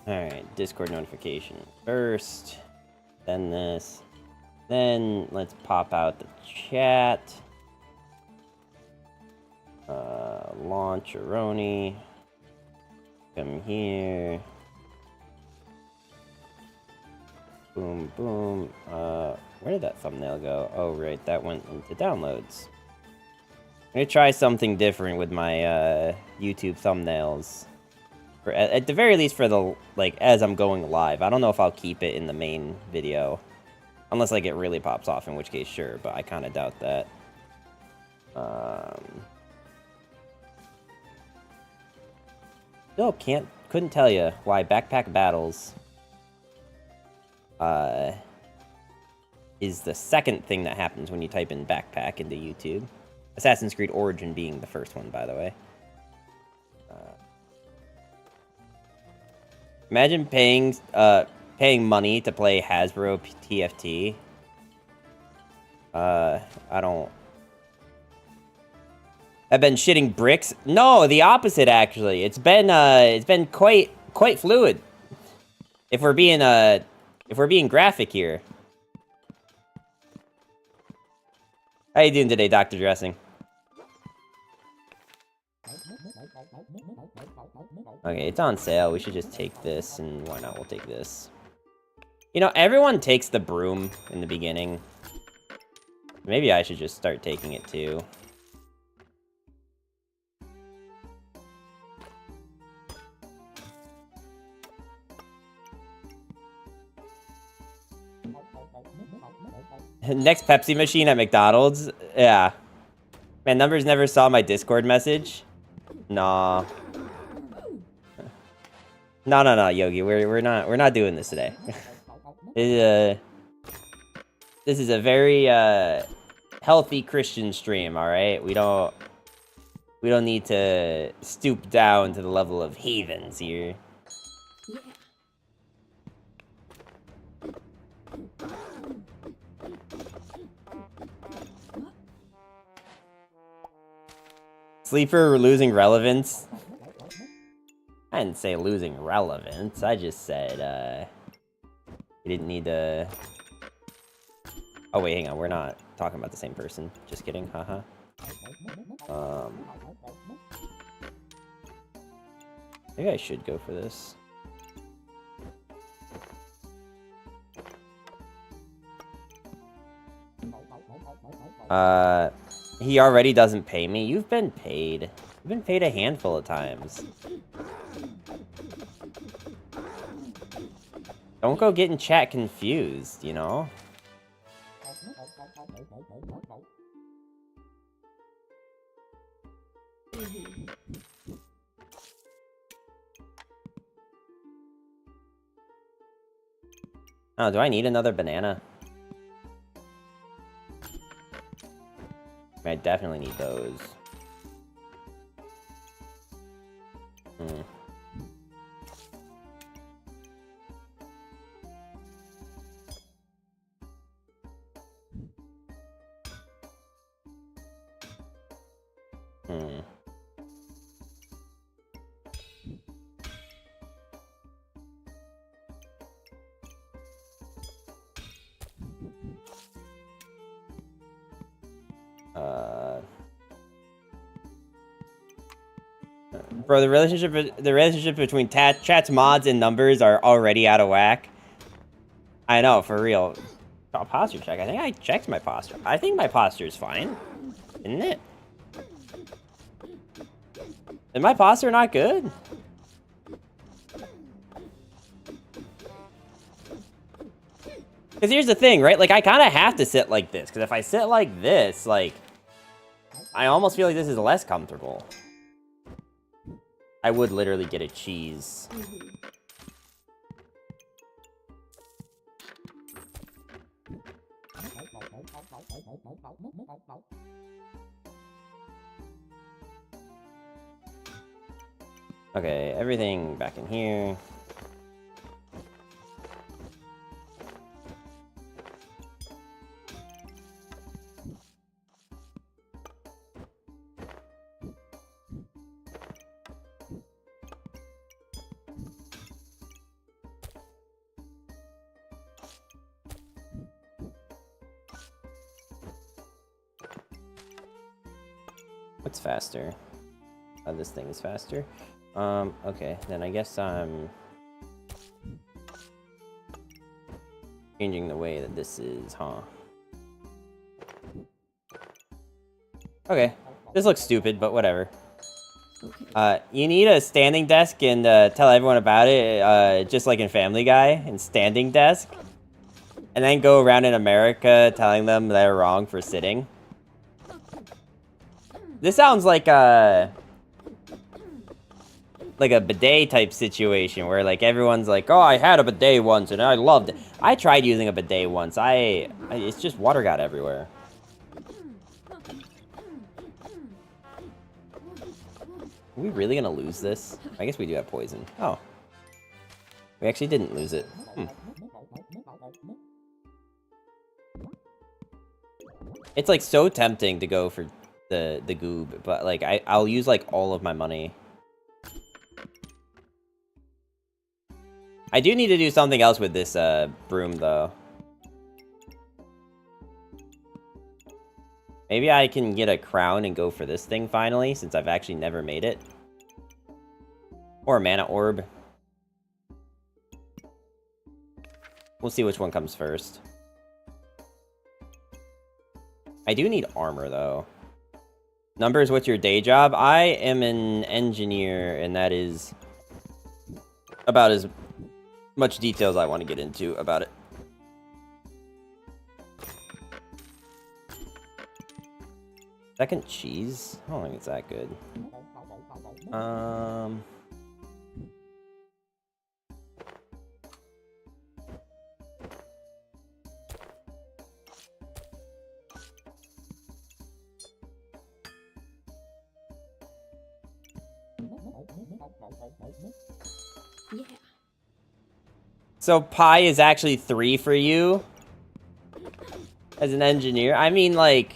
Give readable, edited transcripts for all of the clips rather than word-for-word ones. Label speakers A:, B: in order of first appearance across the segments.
A: Alright, Discord notification first. Then this. Then let's pop out the chat. Launch Aroni. Come here. Boom, boom. Where did that thumbnail go? Oh, right, that went into downloads. I'm gonna try something different with my YouTube thumbnails. At the very least for the, like, as I'm going live. I don't know if I'll keep it in the main video. Unless, like, it really pops off, in which case, sure, but I kind of doubt that. Still couldn't tell you why Backpack Battles is the second thing that happens when you type in backpack into YouTube. Assassin's Creed Origin being the first one, by the way. Imagine paying money to play Hasbro TFT. I don't... I've been shitting bricks. No, the opposite actually. It's been quite fluid. If we're being graphic here. How you doing today, Dr. Dressing? Okay, it's on sale. We should just take this, and why not? We'll take this. You know, everyone takes the broom in the beginning. Maybe I should just start taking it too. Next Pepsi machine at McDonald's? Yeah. Man, Numbers never saw my Discord message? Nah. No, Yogi. We're not doing this today. This is a very healthy Christian stream, alright? We don't need to stoop down to the level of heathens here. Sleeper losing relevance? I didn't say losing relevance. I just said, you didn't need to... Oh, wait, hang on. We're not talking about the same person. Just kidding. Haha. Maybe I should go for this. He already doesn't pay me. You've been paid. You've been paid a handful of times. Don't go getting chat confused, you know? Oh, do I need another banana? I definitely need those. Bro, the relationship between chat's mods and Numbers are already out of whack. I know, for real. Oh, posture check. I think I checked my posture. I think my posture is fine. Isn't it? Is my posture not good? Because here's the thing, right? Like, I kind of have to sit like this. Because if I sit like this, like... I almost feel like this is less comfortable. I would literally get a cheese. Okay, everything back in here. What's faster? This thing is faster. Okay, then I guess I'm changing the way that this is, huh? Okay, this looks stupid, but whatever. You need a standing desk and tell everyone about it, just like in Family Guy, and standing desk. And then go around in America telling them they're wrong for sitting. This sounds like a bidet type situation where like everyone's like, oh, I had a bidet once and I loved it. I tried using a bidet once. It's just water got everywhere. Are we really gonna lose this? I guess we do have poison. Oh. We actually didn't lose it. It's like so tempting to go for the goob, but like I'll use like all of my money. I do need to do something else with this broom though. Maybe I can get a crown and go for this thing finally, since I've actually never made it. Or a mana orb. We'll see which one comes first. I do need armor, though. Numbers, what's your day job? I am an engineer, and that is about as much detail as I want to get into about it. Second cheese? I don't think it's that good.
B: Yeah.
A: So pi is actually 3 for you? As an engineer? I mean, like...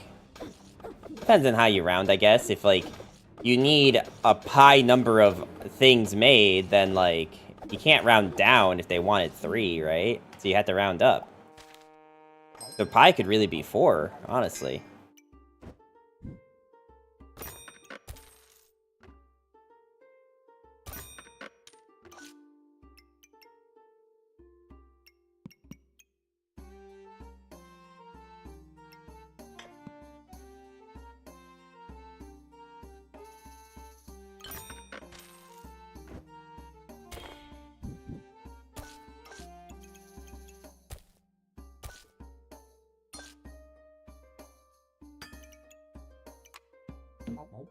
A: Depends on how you round, I guess. If, like, you need a pi number of things made, then, like, you can't round down if they wanted 3, right? So you have to round up. So pi could really be 4, honestly.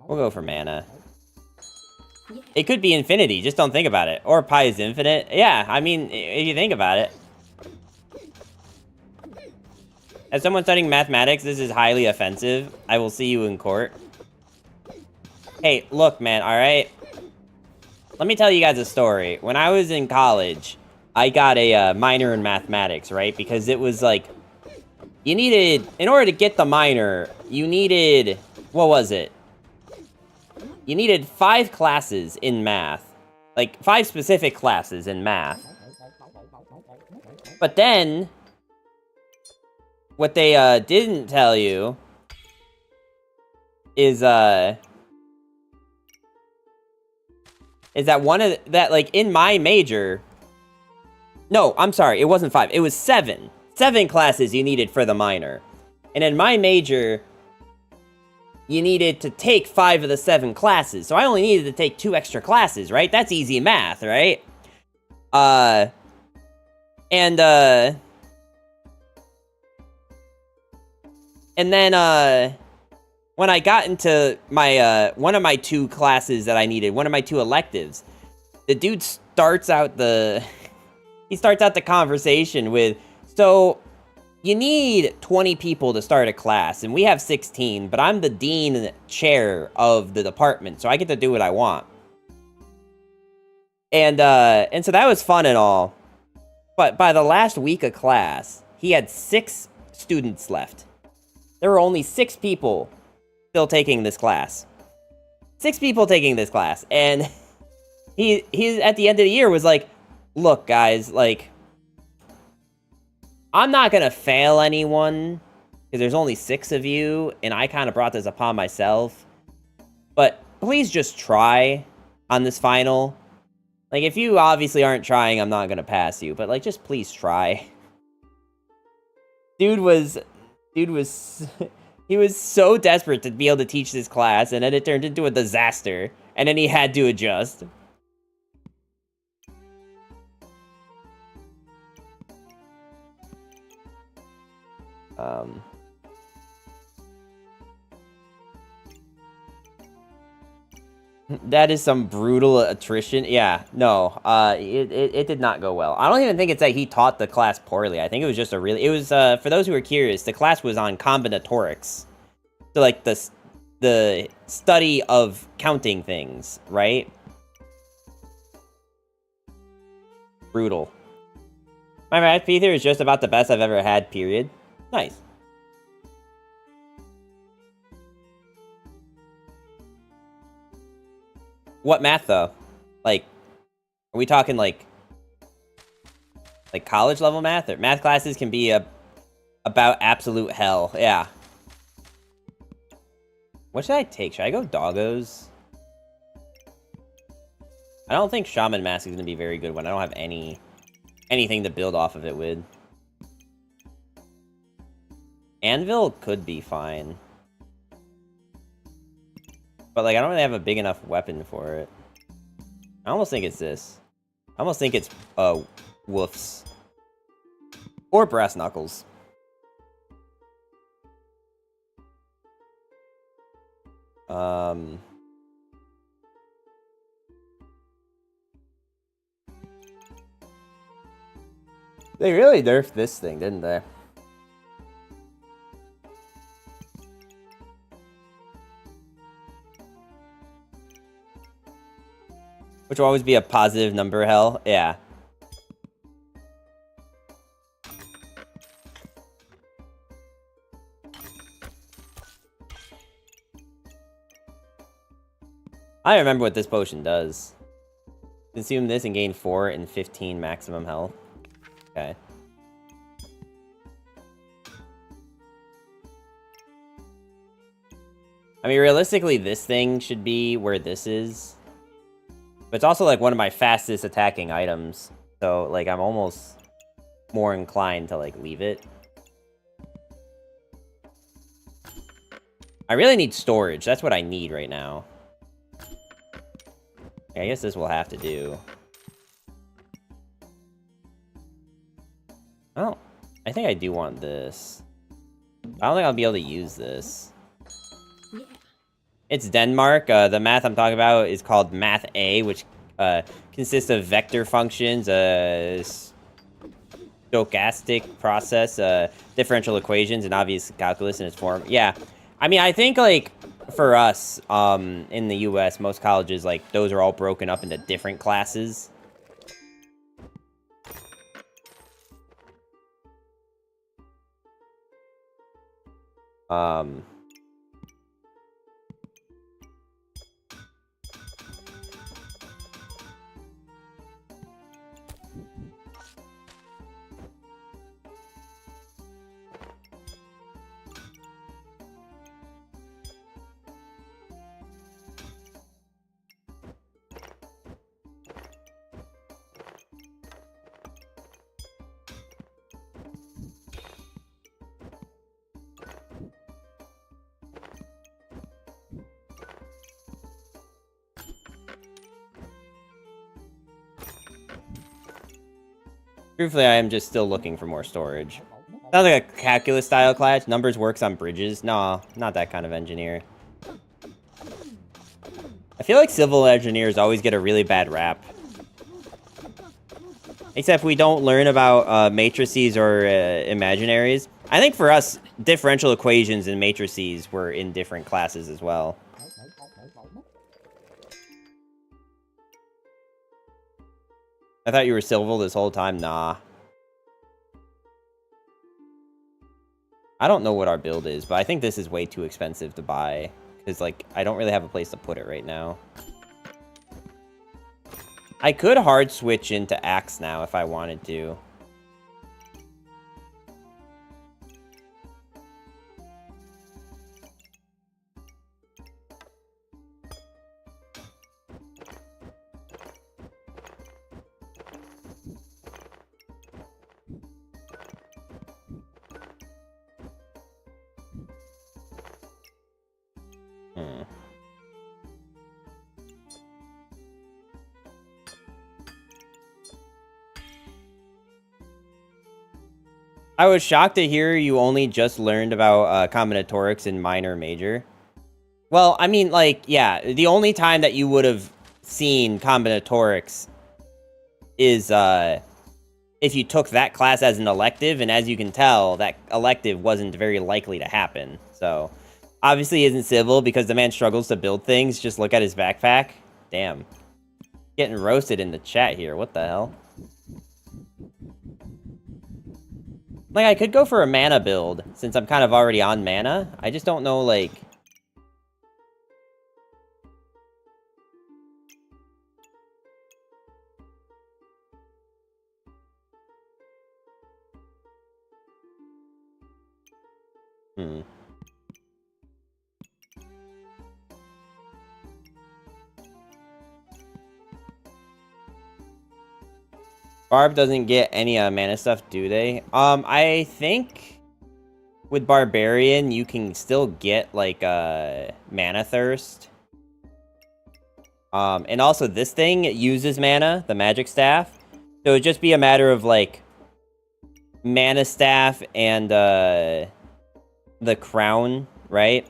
A: We'll go for mana.
B: Yeah.
A: It could be infinity, just don't think about it. Or pi is infinite. Yeah, I mean, if you think about it. As someone studying mathematics, this is highly offensive. I will see you in court. Hey, look, man, alright? Let me tell you guys a story. When I was in college, I got a minor in mathematics, right? Because it was like, you needed, in order to get the minor, you needed, what was it? You needed 5 classes in math. Like, 5 specific classes in math. But then, what they didn't tell you is that one of that, like, in my major... No, I'm sorry, it wasn't 5. It was 7. 7 classes you needed for the minor. And in my major... you needed to take 5 of the 7 classes. So I only needed to take 2 extra classes, right? That's easy math, right? And then, when I got into my, one of my 2 classes that I needed, one of my 2 electives, the dude starts out he starts out the conversation with, so... you need 20 people to start a class, and we have 16, but I'm the dean and chair of the department, so I get to do what I want. And so that was fun and all. But by the last week of class, he had 6 students left. There were only 6 people still taking this class. 6 people taking this class, and he at the end of the year was like, look, guys, like... I'm not gonna fail anyone, because there's only 6 of you, and I kind of brought this upon myself. But please just try on this final. Like, if you obviously aren't trying, I'm not gonna pass you. But, like, just please try. Dude was... he was so desperate to be able to teach this class, and then it turned into a disaster. And then he had to adjust. That is some brutal attrition. Yeah, no, it did not go well. I don't even think it's that he taught the class poorly. I think it was just for those who are curious, the class was on combinatorics. So, like, the study of counting things, right? Brutal. My math Peter is just about the best I've ever had, period. Nice. What math, though? Like, are we talking, like college level math? Or math classes can be about absolute hell. Yeah. What should I take? Should I go doggos? I don't think Shaman Mask is going to be very good when I don't have anything to build off of it with. Anvil could be fine. But, like, I don't really have a big enough weapon for it. I almost think it's this. I almost think it's, Woofs. Or Brass Knuckles. They really nerfed this thing, didn't they? Which will always be a positive number hell. Yeah. I remember what this potion does. Consume this and gain 4 and 15 maximum health. Okay. I mean, realistically, this thing should be where this is. But it's also, like, one of my fastest attacking items. So, like, I'm almost more inclined to, like, leave it. I really need storage. That's what I need right now. Yeah, I guess this will have to do. Oh, I think I do want this. I don't think I'll be able to use this.
B: Yeah.
A: It's Denmark. The math I'm talking about is called Math A, which consists of vector functions, stochastic process, differential equations, and obvious calculus in its form. Yeah, I mean, I think, like, for us, in the U.S., most colleges, like, those are all broken up into different classes. Truthfully, I am just still looking for more storage. Sounds like a calculus style class. Numbers works on bridges. No, not that kind of engineer. I feel like civil engineers always get a really bad rap. Except we don't learn about matrices or imaginaries. I think for us, differential equations and matrices were in different classes as well. I thought you were civil this whole time. Nah. I don't know what our build is, but I think this is way too expensive to buy. Because, like, I don't really have a place to put it right now. I could hard switch into Axe now if I wanted to. I was shocked to hear you only just learned about combinatorics in minor major. Well, I mean, like, yeah, the only time that you would have seen combinatorics is if you took that class as an elective, and as you can tell, that elective wasn't very likely to happen. So, obviously he isn't civil because the man struggles to build things. Just look at his backpack. Damn. Getting roasted in the chat here. What the hell? Like, I could go for a mana build, since I'm kind of already on mana. I just don't know, like... Hmm. Barb doesn't get any mana stuff, do they? I think with Barbarian, you can still get, like, Mana Thirst. And also this thing uses mana, the Magic Staff. So it'd just be a matter of, like, Mana Staff and, the Crown, right?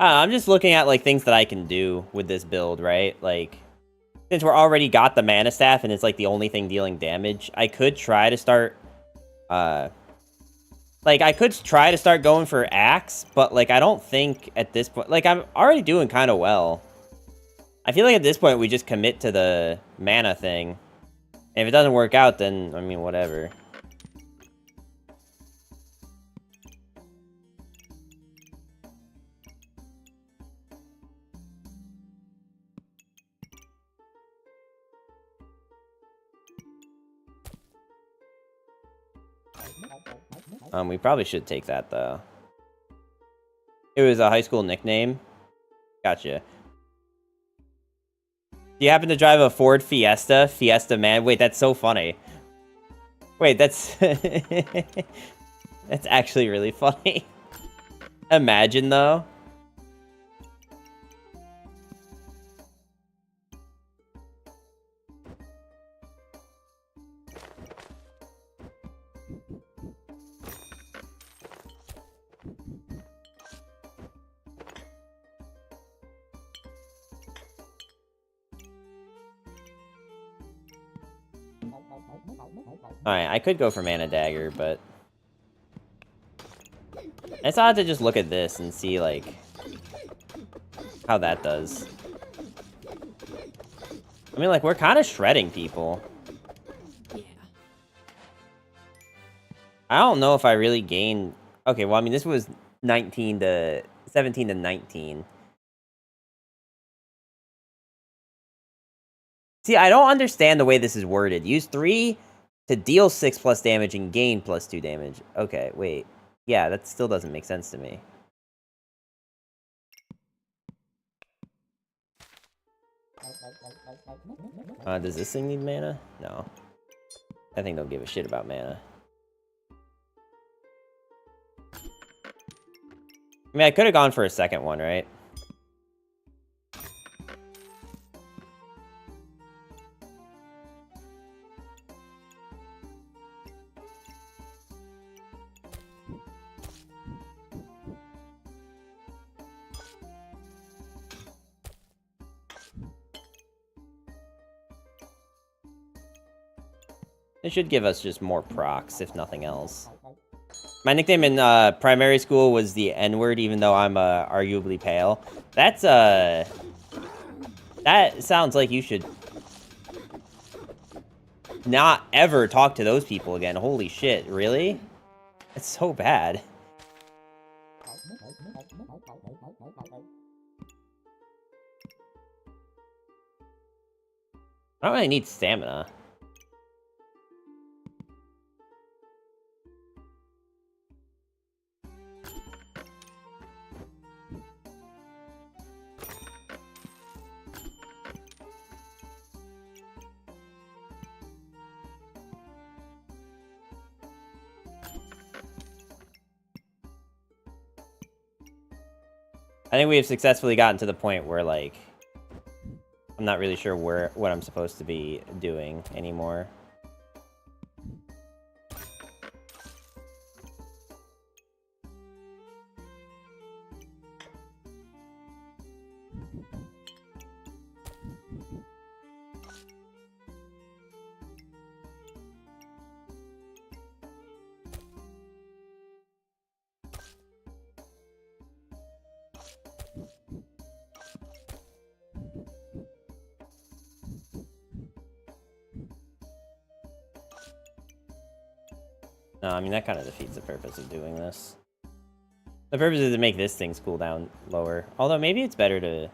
A: I'm just looking at, like, things that I can do with this build, right? Like, since we're already got the Mana Staff and it's, like, the only thing dealing damage, I could try to start, like, I could try to start going for Axe, but, like, I don't think at this point... Like, I'm already doing kind of well. I feel like at this point we just commit to the mana thing. And if it doesn't work out, then, I mean, whatever. We probably should take that, though. It was a high school nickname. Gotcha. Do you happen to drive a Ford Fiesta? Fiesta man? Wait, that's so funny. Wait, that's... that's actually really funny. Imagine, though. Alright, I could go for Mana Dagger, but... I still have to just look at this and see, like... how that does. I mean, like, we're kind of shredding people.
B: Yeah.
A: I don't know if I really gained... Okay, well, I mean, this was 17 to 19. See, I don't understand the way this is worded. Use 3 to deal 6 plus damage and gain plus 2 damage. Okay, wait. Yeah, that still doesn't make sense to me. Does this thing need mana? No. I think they'll give a shit about mana. I mean, I could have gone for a second one, right? It should give us just more procs, if nothing else. My nickname in primary school was the N-word, even though I'm arguably pale. That's, that sounds like you should not ever talk to those people again. Holy shit, really? It's so bad. I don't really need stamina. I think we have successfully gotten to the point where, like, I'm not really sure what I'm supposed to be doing anymore. No, I mean, that kind of defeats the purpose of doing this. The purpose is to make this thing's cooldown lower. Although, maybe it's better to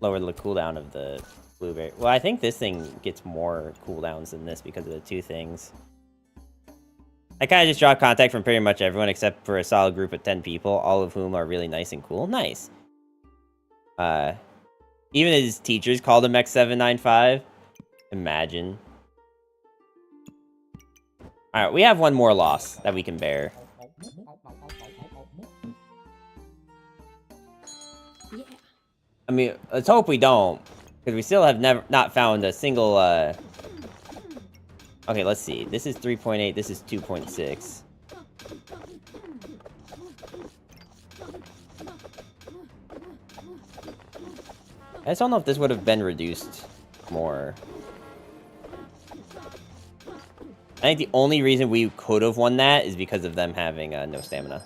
A: lower the cooldown of the blueberry. Well, I think this thing gets more cooldowns than this because of the two things. I kind of just dropped contact from pretty much everyone except for a solid group of 10 people, all of whom are really nice and cool. Nice. Even his teachers called him X795. Imagine. Alright, we have one more loss that we can bear.
B: Yeah.
A: I mean, let's hope we don't. Because we still have not found a single, Okay, let's see. This is 3.8, this is 2.6. I just don't know if this would have been reduced more. I think the only reason we could have won that is because of them having no stamina.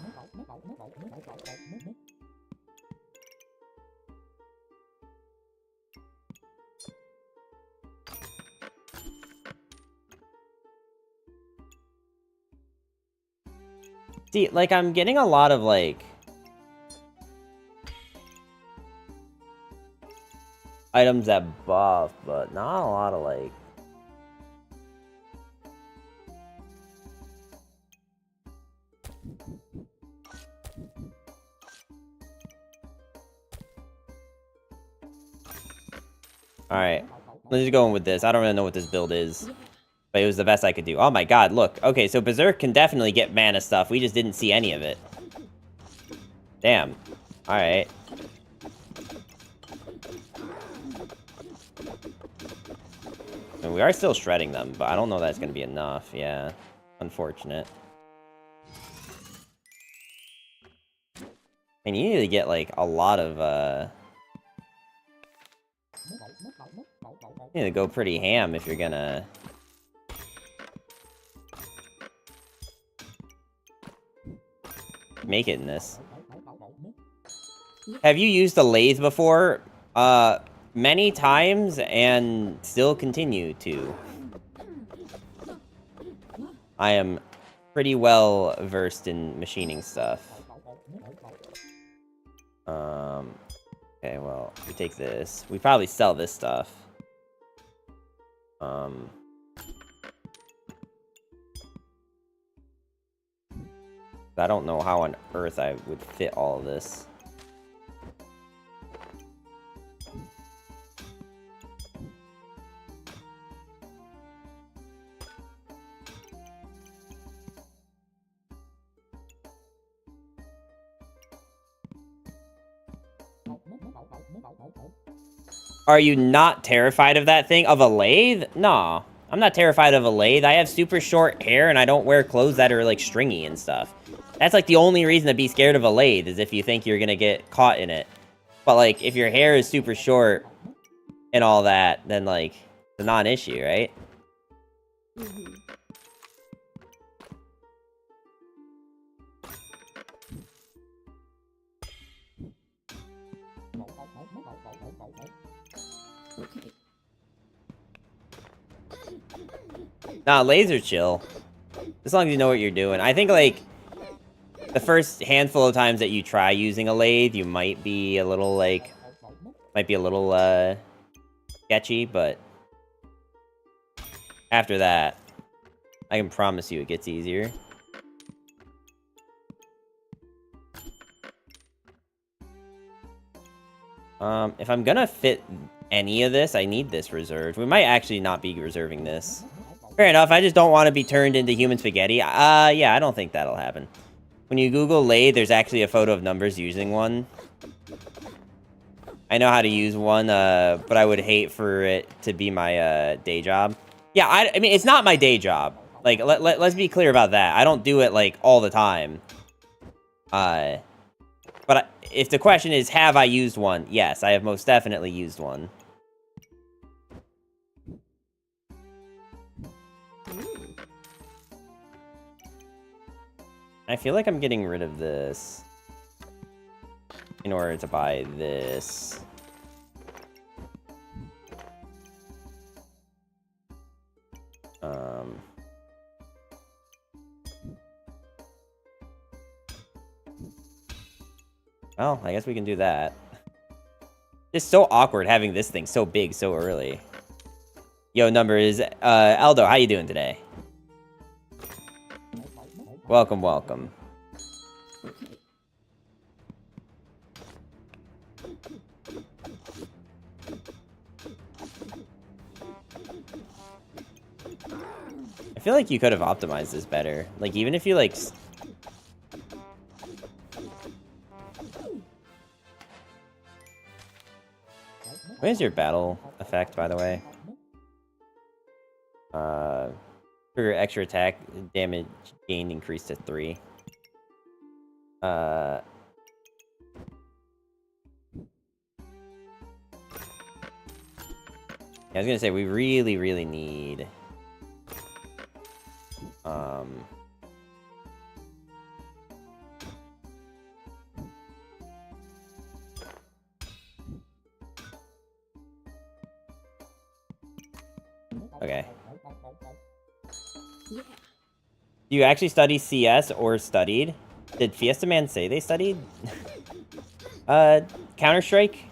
A: See, like, I'm getting a lot of, like, items that buff, but not a lot of, like... Alright, let's just go in with this. I don't really know what this build is, but it was the best I could do. Oh my god, look. Okay, so Berserk can definitely get mana stuff. We just didn't see any of it. Damn. Alright. And we are still shredding them, but I don't know that's going to be enough. Yeah. Unfortunate. And you need to get, like, a lot of, you need to go pretty ham if you're gonna... make it in this. Have you used a lathe before? Many times, and still continue to. I am pretty well versed in machining stuff. Okay, well, we take this. We probably sell this stuff. I don't know how on earth I would fit all of this. Are you not terrified of that thing? Of a lathe? No. I'm not terrified of a lathe. I have super short hair and I don't wear clothes that are like stringy and stuff. That's like the only reason to be scared of a lathe is if you think you're gonna get caught in it. But like if your hair is super short and all that, then like it's a non-issue, right?
B: Mm-hmm. Okay.
A: Nah, laser chill. As long as you know what you're doing. I think, like, the first handful of times that you try using a lathe, you might be a little, like... sketchy, but... after that, I can promise you it gets easier. If I'm gonna fit any of this, I need this reserved. We might actually not be reserving this. Fair enough, I just don't want to be turned into human spaghetti. Yeah, I don't think that'll happen. When you Google lathe, there's actually a photo of Numbers using one. I know how to use one, but I would hate for it to be my day job. Yeah, I mean, it's not my day job. Like, let's be clear about that. I don't do it, like, all the time. But if the question is, have I used one? Yes, I have most definitely used one. I feel like I'm getting rid of this in order to buy this. Well, I guess we can do that. It's so awkward having this thing so big so early. Yo, Numbers. Aldo, how you doing today? Welcome, welcome.
B: Okay.
A: I feel like you could have optimized this better. Like, even if you, like... Where's your battle effect, by the way? Trigger extra attack damage gained increased to 3. I was gonna say, we really, really need... Okay.
B: Yeah.
A: Do you actually study CS or studied? Did Fiesta Man say they studied? Counter-Strike?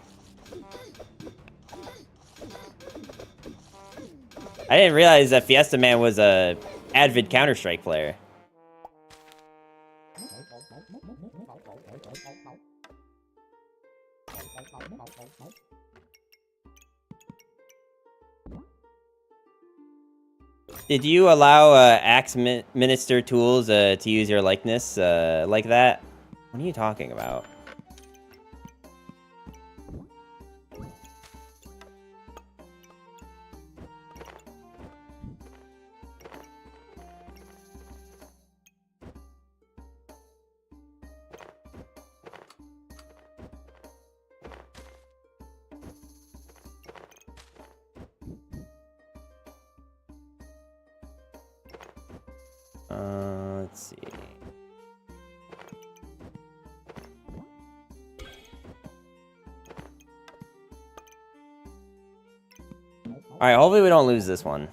A: I didn't realize that Fiesta Man was a avid Counter-Strike player. Did you allow Axe Minister tools to use your likeness like that? What are you talking about? Let's see. Alright, hopefully we don't lose this one.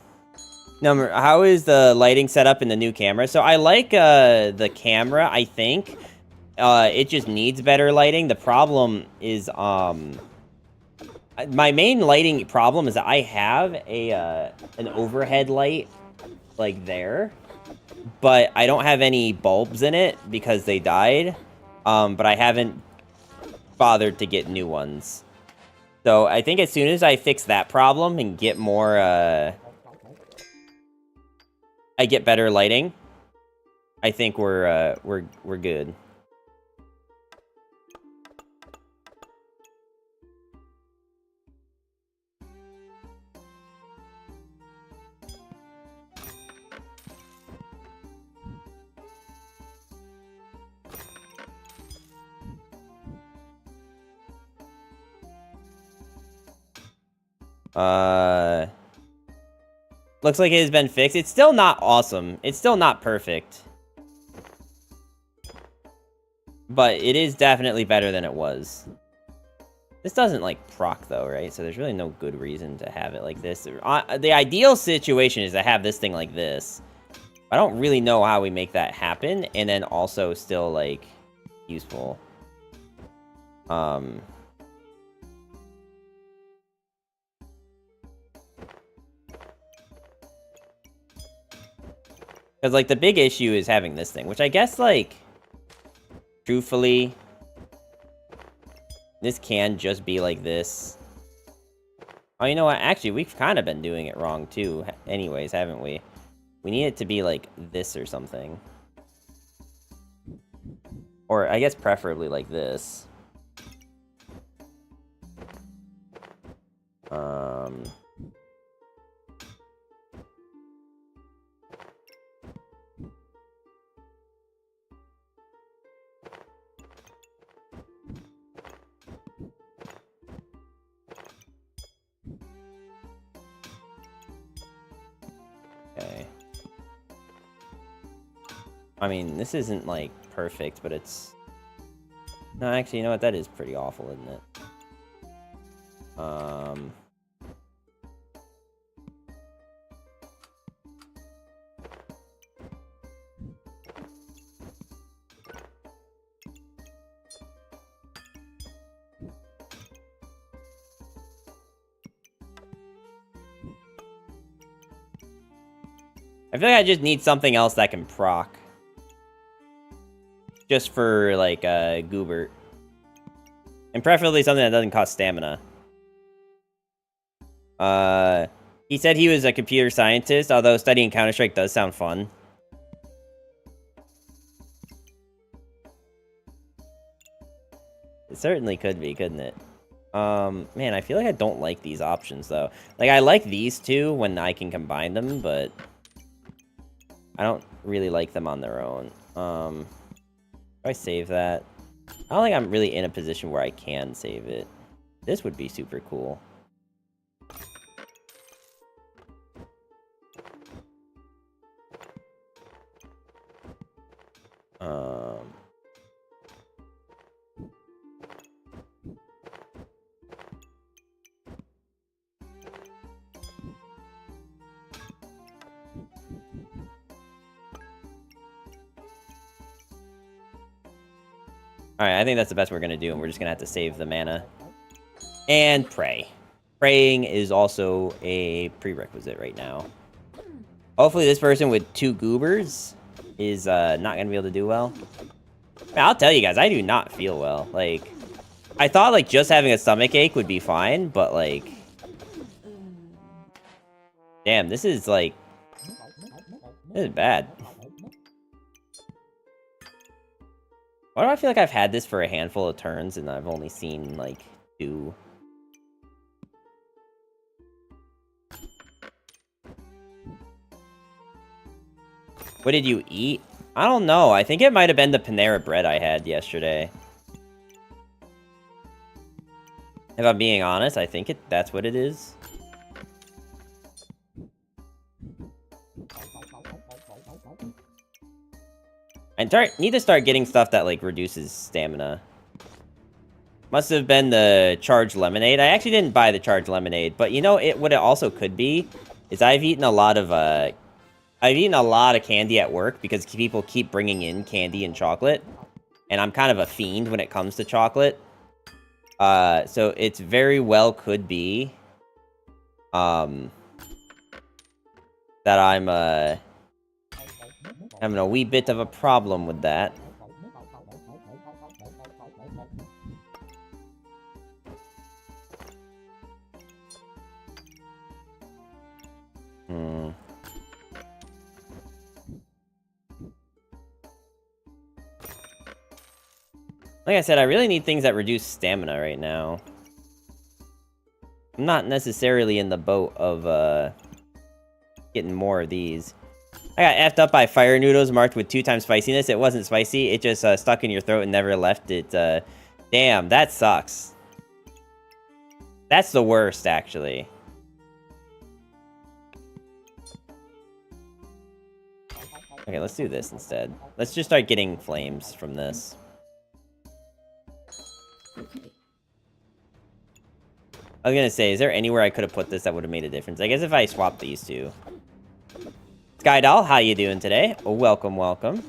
A: Number, how is the lighting set up in the new camera? So I like the camera, I think. It just needs better lighting. The problem is, my main lighting problem is that I have an overhead light, like there. But I don't have any bulbs in it because they died. But I haven't bothered to get new ones. So I think as soon as I fix that problem and get more, I get better lighting, I think we're good. Looks like it has been fixed. It's still not awesome. It's still not perfect. But it is definitely better than it was. This doesn't, like, proc, though, right? So there's really no good reason to have it like this. The ideal situation is to have this thing like this. I don't really know how we make that happen, and then also still, like, useful. Because, like, the big issue is having this thing, which I guess, like, truthfully, this can just be like this. Oh, you know what? Actually, we've kind of been doing it wrong, too, anyways, haven't we? We need it to be like this or something. Or I guess preferably like this. Okay. I mean, this isn't, like, perfect, but it's... No, actually, you know what? That is pretty awful, isn't it? I feel like I just need something else that can proc. Just for, like, Goobert. And preferably something that doesn't cost stamina. He said he was a computer scientist, although studying Counter-Strike does sound fun. It certainly could be, couldn't it? Man, I feel like I don't like these options, though. Like, I like these two when I can combine them, but... I don't really like them on their own. Do I save that? I don't think I'm really in a position where I can save it. This would be super cool. Alright, I think that's the best we're gonna do, and we're just gonna have to save the mana. And pray. Praying is also a prerequisite right now. Hopefully this person with 2 goobers is not gonna be able to do well. Man, I'll tell you guys, I do not feel well. Like, I thought, like, just having a stomach ache would be fine, but, like... Damn, this is, like... This is bad. Why do I feel like I've had this for a handful of turns and I've only seen, like, 2? What did you eat? I don't know. I think it might have been the Panera bread I had yesterday. If I'm being honest, I think that's what it is. I need to start getting stuff that, like, reduces stamina. Must have been the charged lemonade. I actually didn't buy the charged lemonade, but you know what it also could be is I've eaten a lot of candy at work because people keep bringing in candy and chocolate, and I'm kind of a fiend when it comes to chocolate. So it's very well could be that I'm having a wee bit of a problem with that. Like I said, I really need things that reduce stamina right now. I'm not necessarily in the boat of, getting more of these. I got effed up by fire noodles marked with 2 times spiciness. It wasn't spicy, it just, stuck in your throat and never left it, Damn, that sucks. That's the worst, actually. Okay, let's do this instead. Let's just start getting flames from this.
B: Okay.
A: I was gonna say, is there anywhere I could have put this that would have made a difference? I guess if I swapped these two. Skydoll, how you doing today? Oh, welcome, welcome.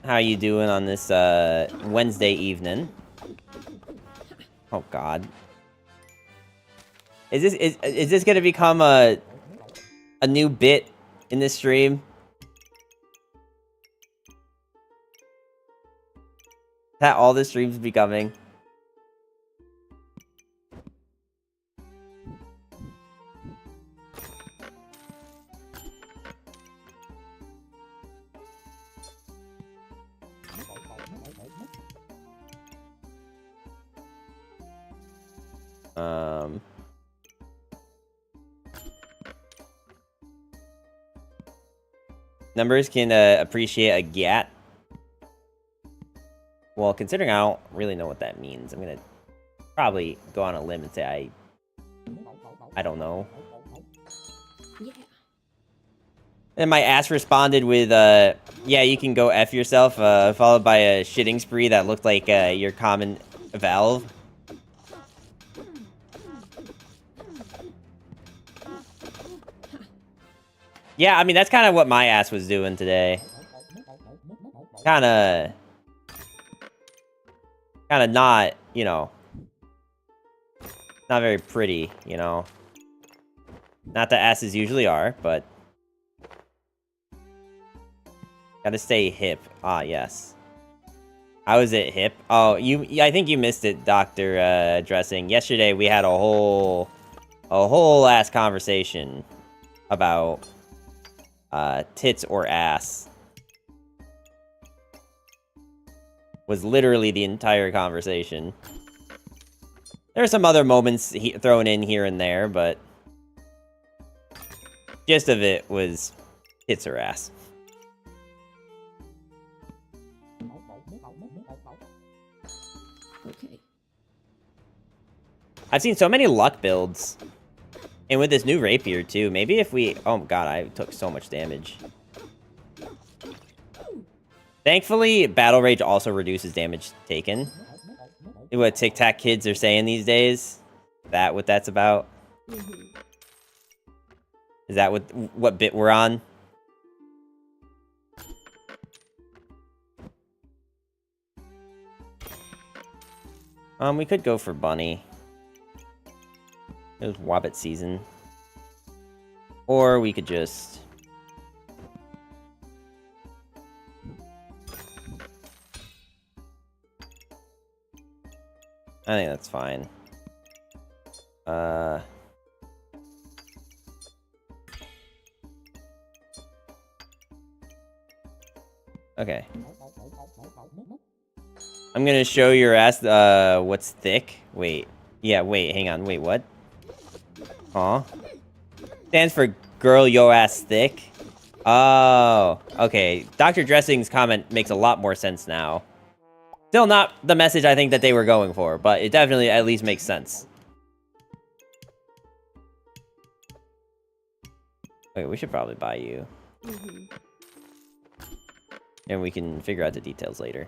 A: How you doing on this, Wednesday evening? Oh, God. Is this gonna become a new bit in this stream? Is that all this stream's becoming? Numbers can appreciate a GAT. Well, considering I don't really know what that means, I'm gonna probably go on a limb and say I don't know.
B: Yeah.
A: And my ass responded with, yeah, you can go F yourself, followed by a shitting spree that looked like your common valve. Yeah, I mean, that's kind of what my ass was doing today. Kind of not, you know, not very pretty, you know. Not that asses usually are, but gotta stay hip. Ah, yes. How is it hip? Oh, I think you missed it, Dr. Dressing. Yesterday we had a whole ass conversation about tits or ass. Was literally the entire conversation. There are some other moments thrown in here and there, but gist of it was tits or ass.
B: Okay.
A: I've seen so many luck builds. And with this new rapier, too. Maybe if we... Oh, God, I took so much damage. Thankfully, Battle Rage also reduces damage taken. What Tic Tac kids are saying these days. What that's about?
B: Mm-hmm.
A: Is that what bit we're on? We could go for Bunny. It was Wobbit season. Or we could just... I think that's fine. Okay. I'm gonna show your ass, what's thick. Wait. Yeah, wait, hang on. Wait, what? Huh? Stands for girl yo ass thick. Oh, okay. Dr. Dressing's comment makes a lot more sense now. Still not the message I think that they were going for, but it definitely at least makes sense. Wait, we should probably buy you.
B: Mm-hmm.
A: And we can figure out the details later.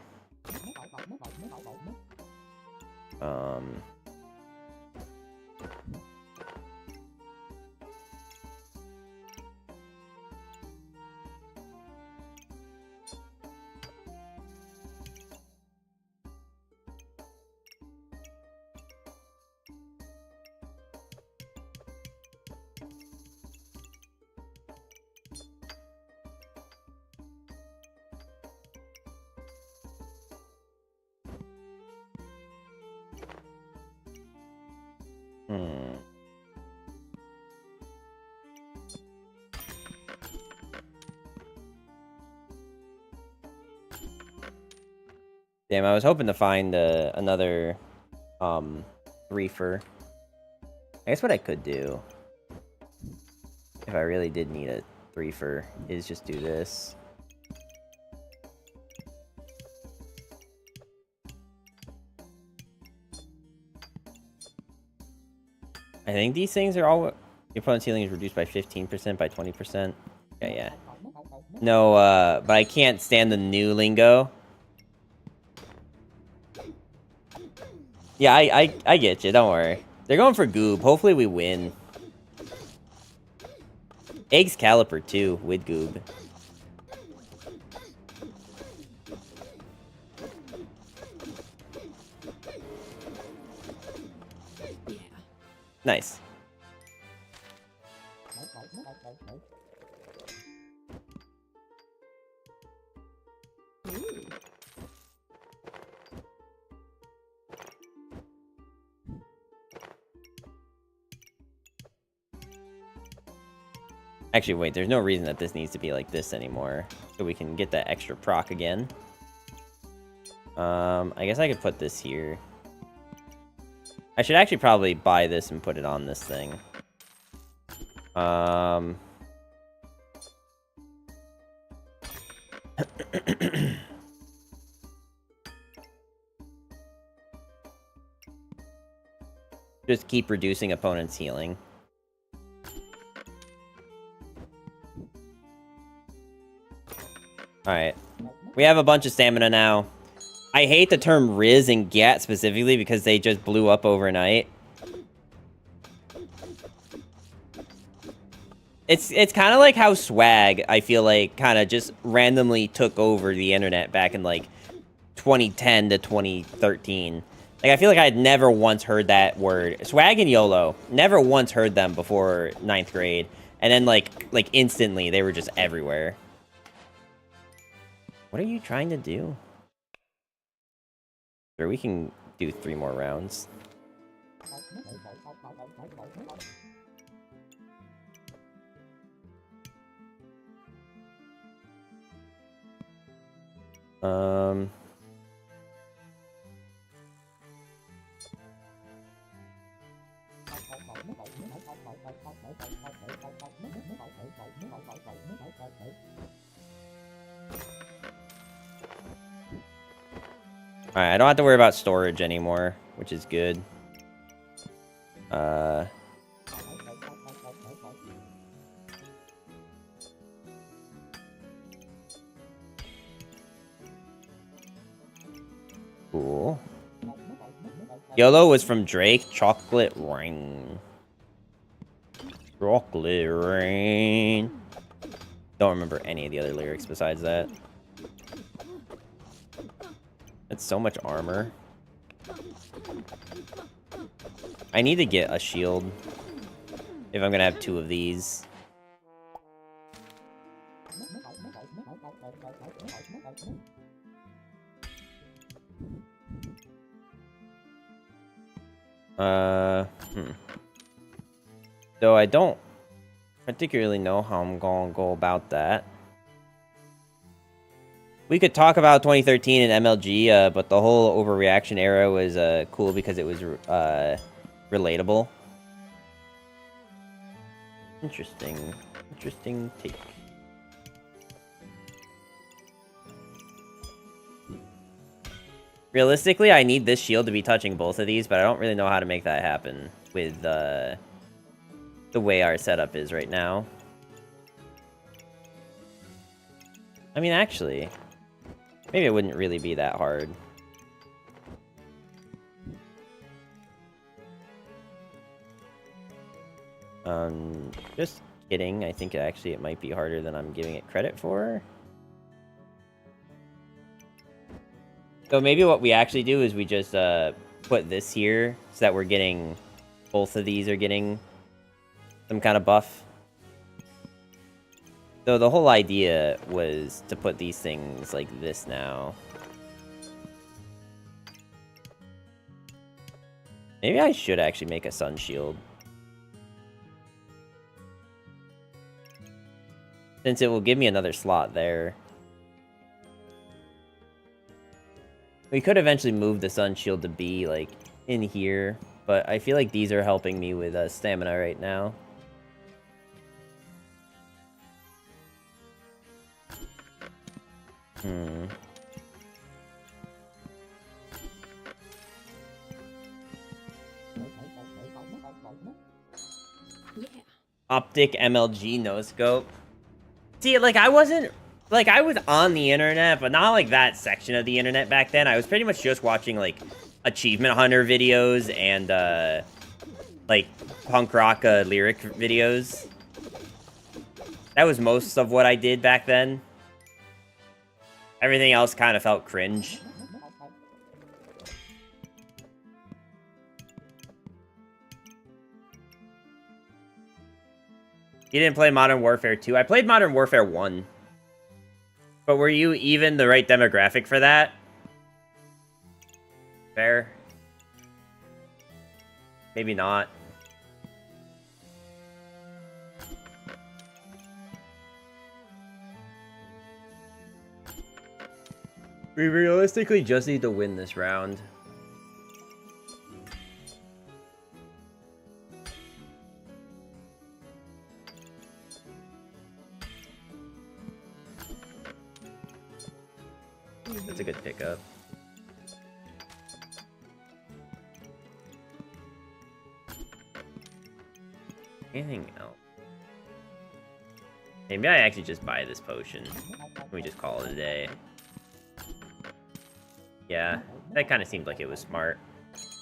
A: Damn, I was hoping to find another reefer. I guess what I could do, if I really did need a reefer, is just do this. I think these things are all... Your opponent's healing is reduced by 15%, by 20%. Okay, yeah. No, but I can't stand the new lingo. Yeah, I get you, don't worry. They're going for Goob. Hopefully we win. Eggs Caliper, too, with Goob.
B: Yeah.
A: Nice.
B: Ooh.
A: Actually, wait, there's no reason that this needs to be like this anymore. So we can get that extra proc again. I guess I could put this here. I should actually probably buy this and put it on this thing. Just keep reducing opponent's healing. Alright. We have a bunch of stamina now. I hate the term Riz and Gat specifically because they just blew up overnight. It's kind of like how Swag, I feel like, kind of just randomly took over the internet back in, like, 2010 to 2013. Like, I feel like I had never once heard that word. Swag and YOLO. Never once heard them before 9th grade. And then, like instantly, they were just everywhere. What are you trying to do? Sure, we can do 3 more rounds. Alright, I don't have to worry about storage anymore, which is good. Cool. YOLO was from Drake. Chocolate Rain. Chocolate Rain. Don't remember any of the other lyrics besides that. That's so much armor. I need to get a shield if I'm gonna have 2 of these. Though I don't particularly know how I'm gonna go about that. We could talk about 2013 and MLG, but the whole overreaction era was cool because it was relatable. Interesting. Interesting take. Realistically, I need this shield to be touching both of these, but I don't really know how to make that happen with the way our setup is right now. I mean, actually, maybe it wouldn't really be that hard. Just kidding. I think actually it might be harder than I'm giving it credit for. So maybe what we actually do is we just put this here so that we're getting, both of these are getting some kind of buff. So the whole idea was to put these things like this now. Maybe I should actually make a sun shield. Since it will give me another slot there. We could eventually move the sun shield to be, like, in here. But I feel like these are helping me with stamina right now.
B: Yeah.
A: Optic MLG no scope. See, like, I wasn't... Like, I was on the internet, but not, like, that section of the internet back then. I was pretty much just watching, like, Achievement Hunter videos and, like, punk rock lyric videos. That was most of what I did back then. Everything else kind of felt cringe. You didn't play Modern Warfare 2? I played Modern Warfare 1. But were you even the right demographic for that? Fair. Maybe not. We realistically just need to win this round. That's a good pickup. Anything else? Maybe I actually just buy this potion. We just call it a day. Yeah, that kind of seemed like it was smart.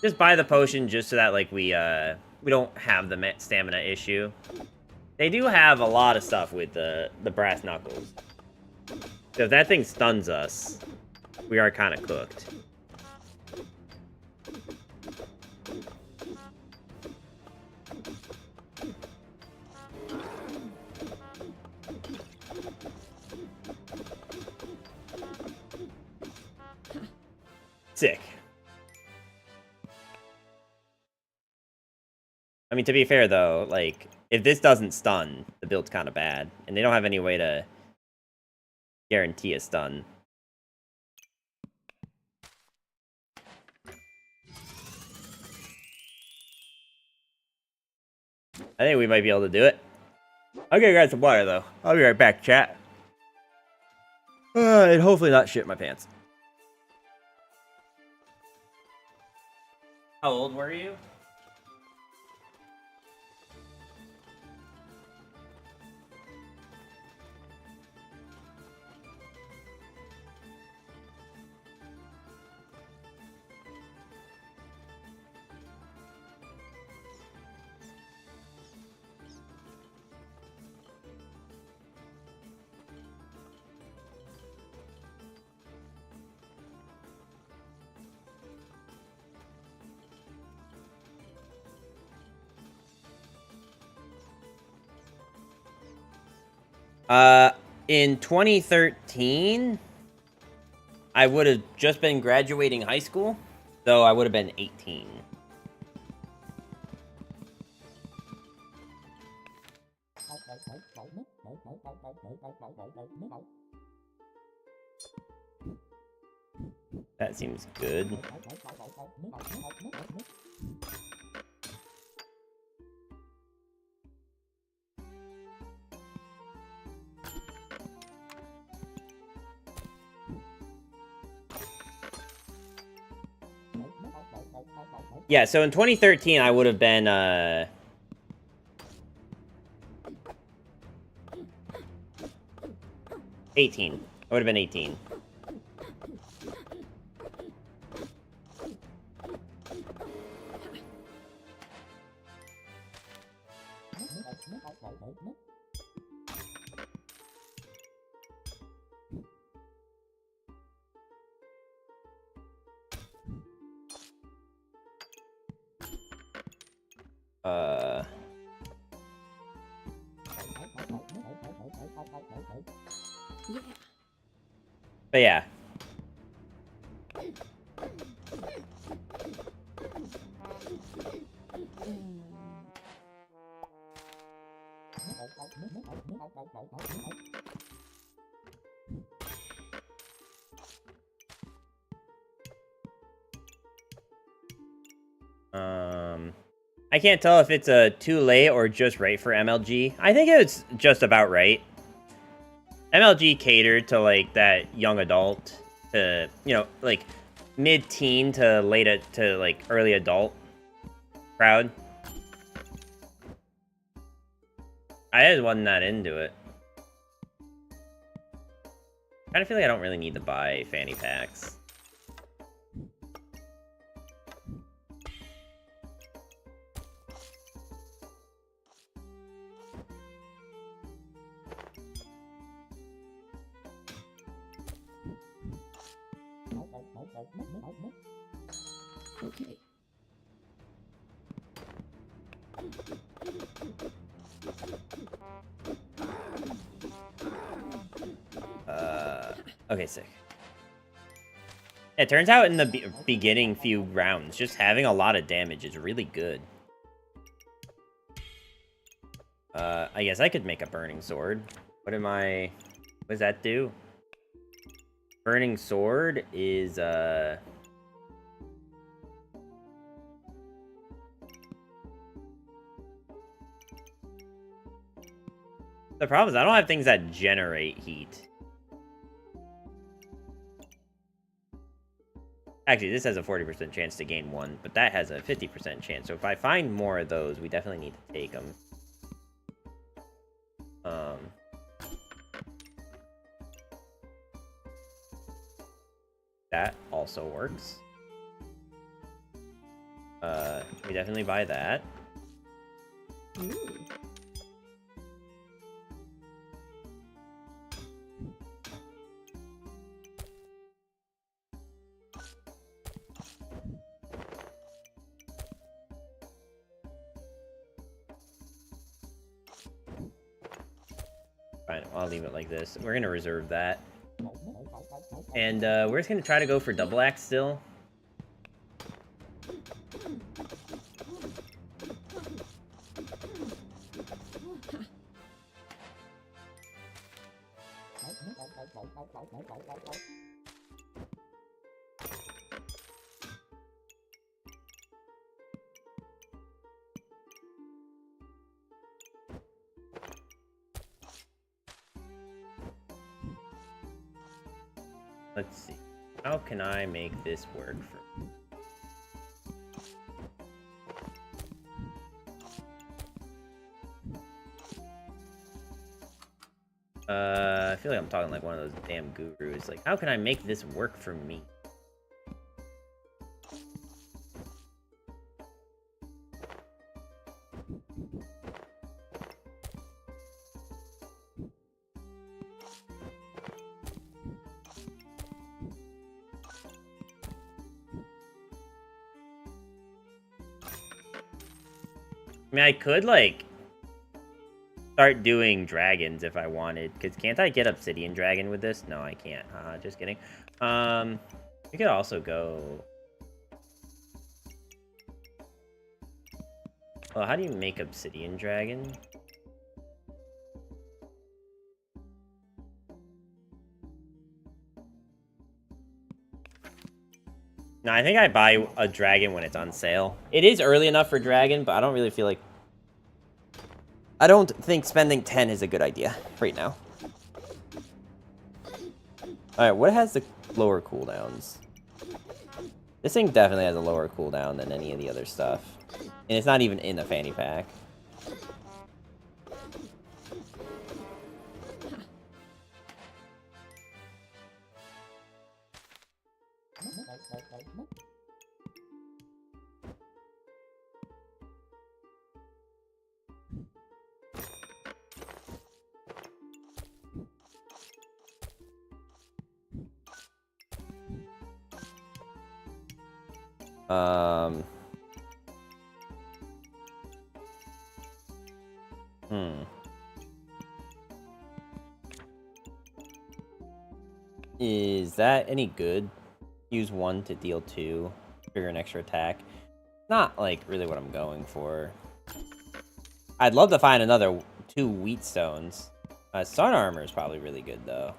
A: Just buy the potion just so that like we don't have the stamina issue. They do have a lot of stuff with the brass knuckles. So if that thing stuns us, we are kind of cooked. Sick. I mean, to be fair, though, like, if this doesn't stun, the build's kind of bad. And they don't have any way to guarantee a stun. I think we might be able to do it. I'll get you guys some water, though. I'll be right back, chat. And hopefully not shit my pants. How old were you? In 2013, I would have just been graduating high school, so I would have been 18. That seems good. Yeah, so in 2013, I would have been, 18. I would have been 18.
B: Yeah.
A: But yeah. I can't tell if it's too late or just right for MLG. I think it's just about right. MLG catered to like that young adult to, you know, like mid-teen to to like early adult crowd. I just wasn't that into it. I kind of feel like I don't really need to buy fanny packs.
B: Okay.
A: Okay, sick. It turns out in the beginning few rounds, just having a lot of damage is really good. I guess I could make a burning sword. What does that do? Burning sword is, The problem is I don't have things that generate heat. Actually, this has a 40% chance to gain 1, but that has a 50% chance. So if I find more of those, we definitely need to take them. That also works. We definitely buy that.
B: Ooh.
A: Fine, I'll leave it like this. We're gonna reserve that. And we're just gonna try to go for double axe still. Let's see. How can I make this work for me? I feel like I'm talking like one of those damn gurus. Like, how can I make this work for me? I mean, I could, like, start doing dragons if I wanted. Because can't I get Obsidian Dragon with this? No, I can't. Just kidding. We could also go... Well, how do you make Obsidian Dragon? No, I think I buy a dragon when it's on sale. It is early enough for dragon, but I don't really feel like... I don't think spending 10 is a good idea right now. Alright, what has the lower cooldowns? This thing definitely has a lower cooldown than any of the other stuff. And it's not even in a fanny pack. Is that any good? Use 1 to deal 2. Trigger an extra attack. Not, like, really what I'm going for. I'd love to find another 2 wheat stones. Sun armor is probably really good, though.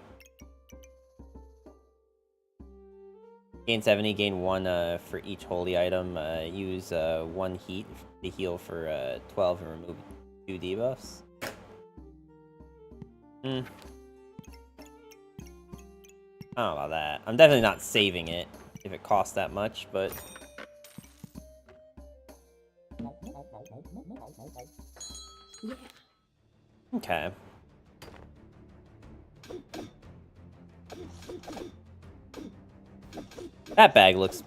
A: Gain 70, gain 1 for each holy item. Use 1 heat to heal for 12 and remove 2 debuffs. I don't know about that. I'm definitely not saving it if it costs that much, but...
B: Yeah.
A: Okay. That bag looks...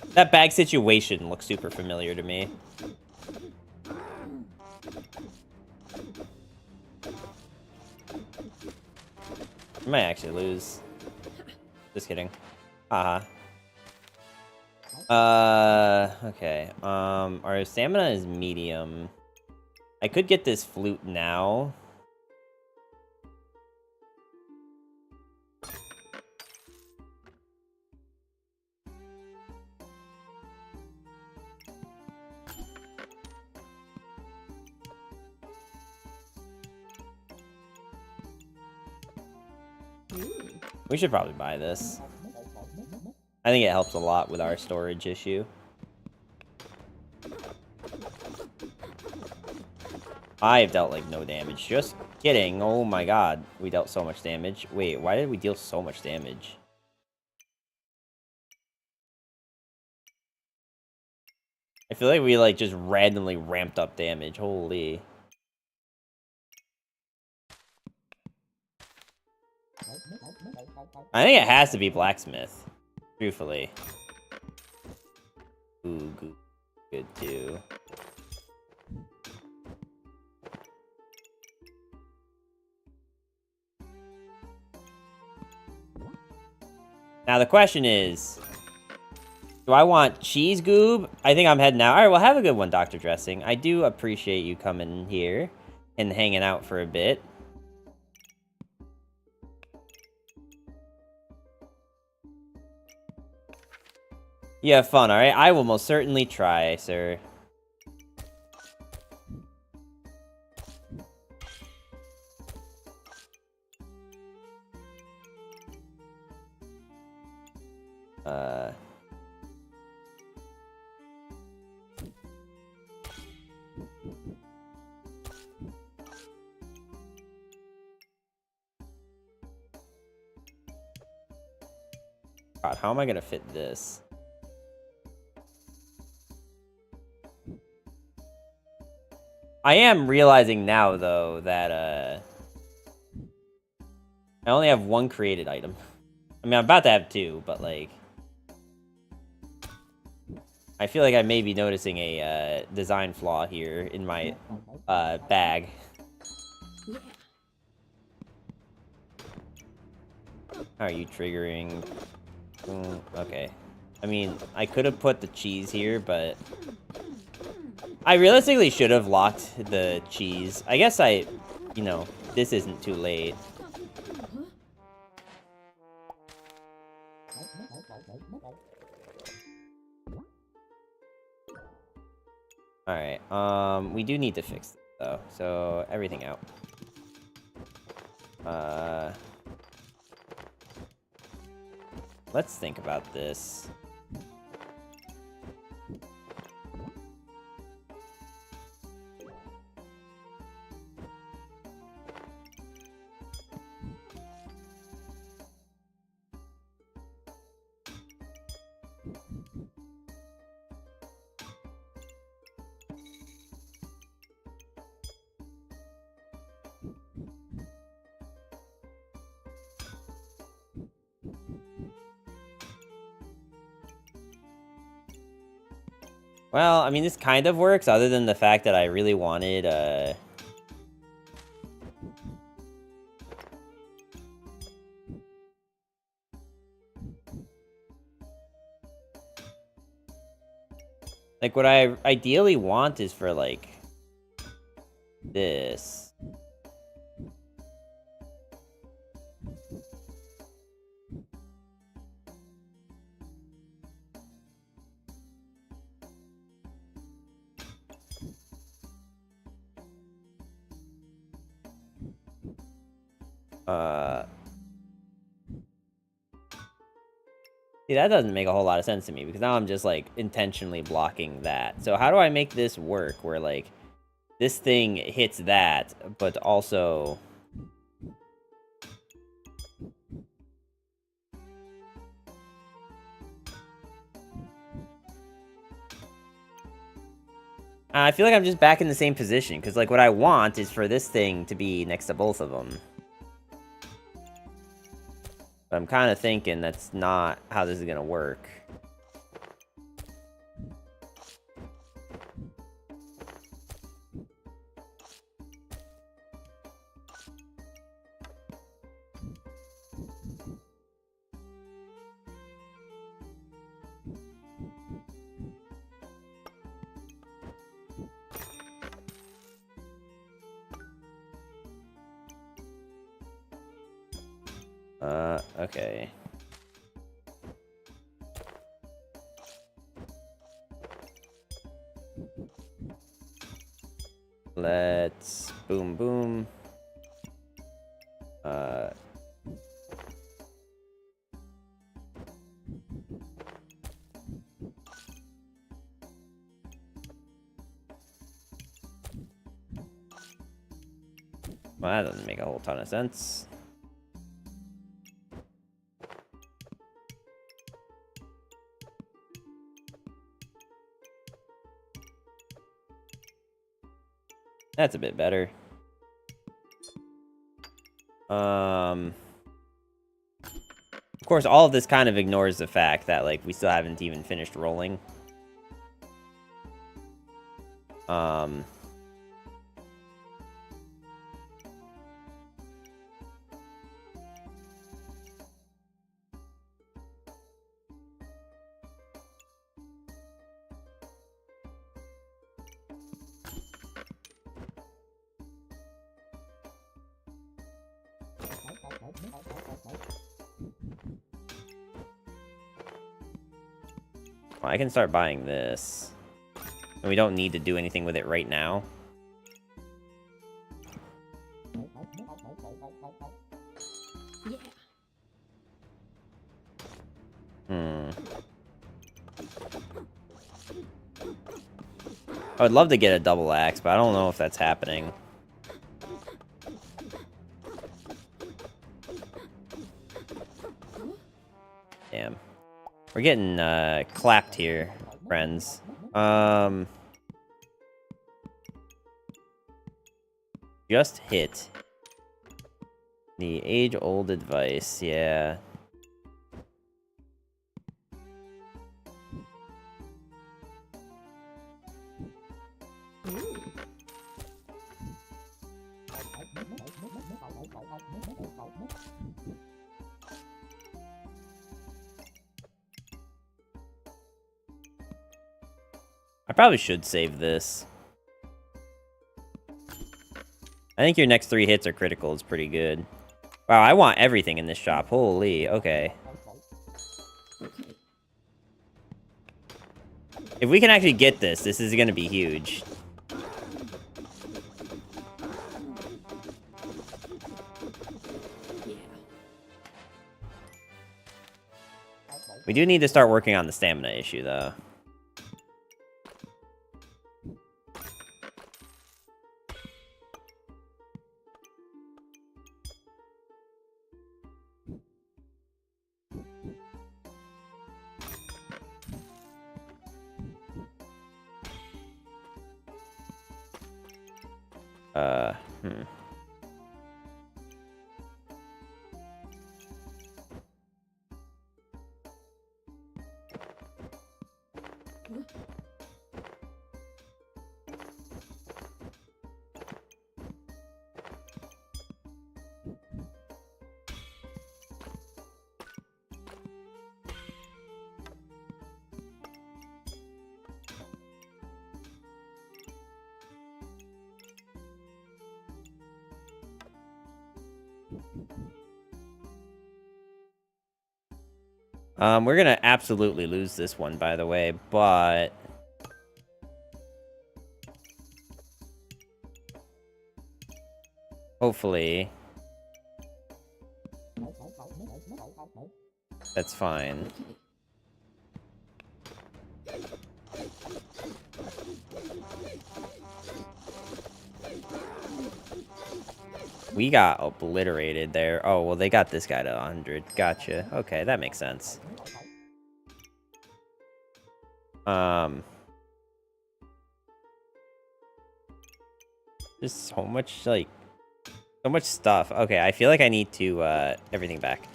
A: That bag situation looks super familiar to me. I might actually lose. Just kidding. Haha. Okay. Our stamina is medium. I could get this flute now.
B: Ooh.
A: We should probably buy this. I think it helps a lot with our storage issue. I've dealt, like, no damage. Just kidding. Oh my god. We dealt so much damage. Wait, why did we deal so much damage? I feel like we like just randomly ramped up damage. Holy. I think it has to be blacksmith. Truthfully. Ooh, good too. Now the question is, do I want cheese goob? I think I'm heading out. All right, well, have a good one, Dr. Dressing. I do appreciate you coming here and hanging out for a bit. You have fun, all right? I will most certainly try, sir. God, how am I gonna fit this? I am realizing now, though, that, I only have one created item. I mean, I'm about to have two, but, like... I feel like I may be noticing a, design flaw here in my, bag.
B: Yeah.
A: How are you triggering? Okay. I mean, I could have put the cheese here, but... I realistically should have locked the cheese. I guess you know, this isn't too late. Alright, we do need to fix this, though. So, everything out. Let's think about this. Well, I mean, this kind of works, other than the fact that I really wanted, like, what I ideally want is for, like, this. See, that doesn't make a whole lot of sense to me, because now I'm just, like, intentionally blocking that. So how do I make this work, where, like, this thing hits that, but also... I feel like I'm just back in the same position, because, like, what I want is for this thing to be next to both of them. But I'm kind of thinking that's not how this is going to work. Okay. Let's boom boom. Well, that doesn't make a whole ton of sense. That's a bit better. Of course, all of this kind of ignores the fact that, like, we still haven't even finished rolling. Well, I can start buying this. And we don't need to do anything with it right now.
B: Yeah.
A: I would love to get a double axe, but I don't know if that's happening. Damn. We're getting clapped here, friends. Just hit. The age-old advice, yeah.
B: Ooh.
A: I probably should save this. I think your next 3 hits are critical is pretty good. Wow, I want everything in this shop. Holy, okay.
B: Okay.
A: If we can actually get this, this is gonna be huge.
B: Yeah.
A: We do need to start working on the stamina issue, though. Hmm. We're gonna absolutely lose this one, by the way, but... hopefully... that's fine. We got obliterated there. Oh, well, they got this guy to 100. Gotcha. Okay, that makes sense. Just so much, like... so much stuff. Okay, I feel like I need to, everything back.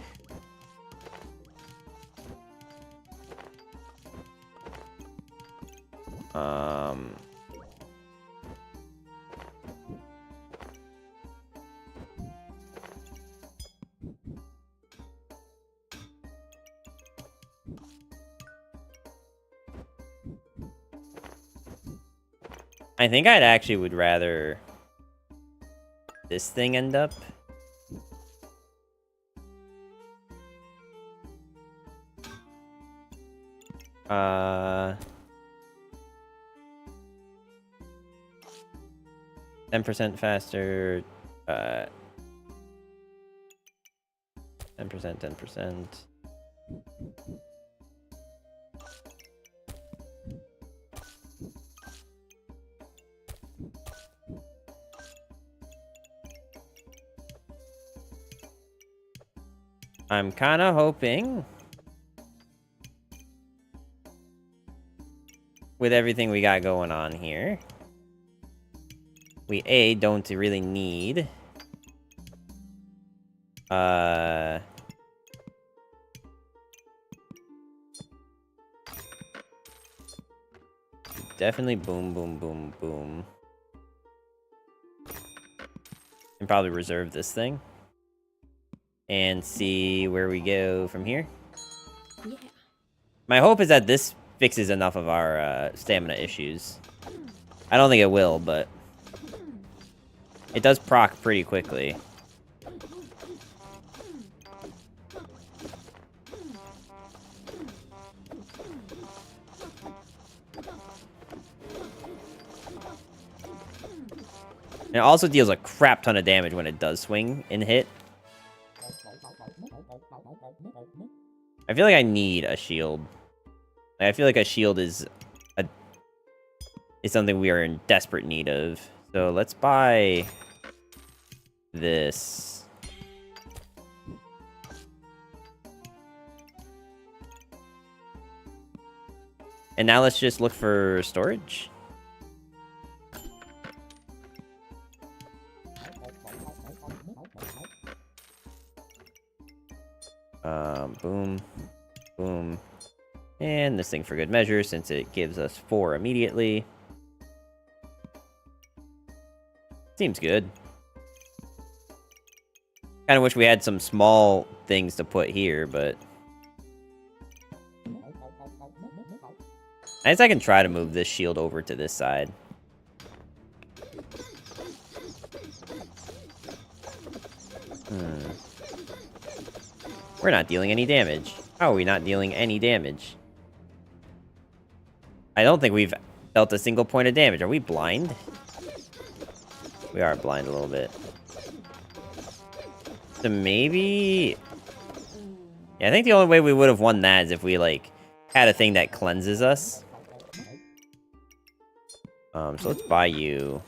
A: I think I'd actually would rather this thing end up. 10% faster, 10%, 10%. I'm kind of hoping with everything we got going on here we A, don't really need. Definitely boom, boom, boom, boom. And probably reserve this thing. And see where we go from here.
B: Yeah.
A: My hope is that this fixes enough of our stamina issues. I don't think it will, but it does proc pretty quickly. And it also deals a crap ton of damage when it does swing and hit. I feel like I need a shield. I feel like a shield is something we are in desperate need of. So let's buy this. And now let's just look for storage. Boom, boom. And this thing for good measure, since it gives us 4 immediately. Seems good. Kind of wish we had some small things to put here, but I guess I can try to move this shield over to this side. We're not dealing any damage. How are we not dealing any damage? I don't think we've dealt a single point of damage. Are we blind? We are blind a little bit. So maybe... Yeah, I think the only way we would have won that is if we, like, had a thing that cleanses us. So let's buy you.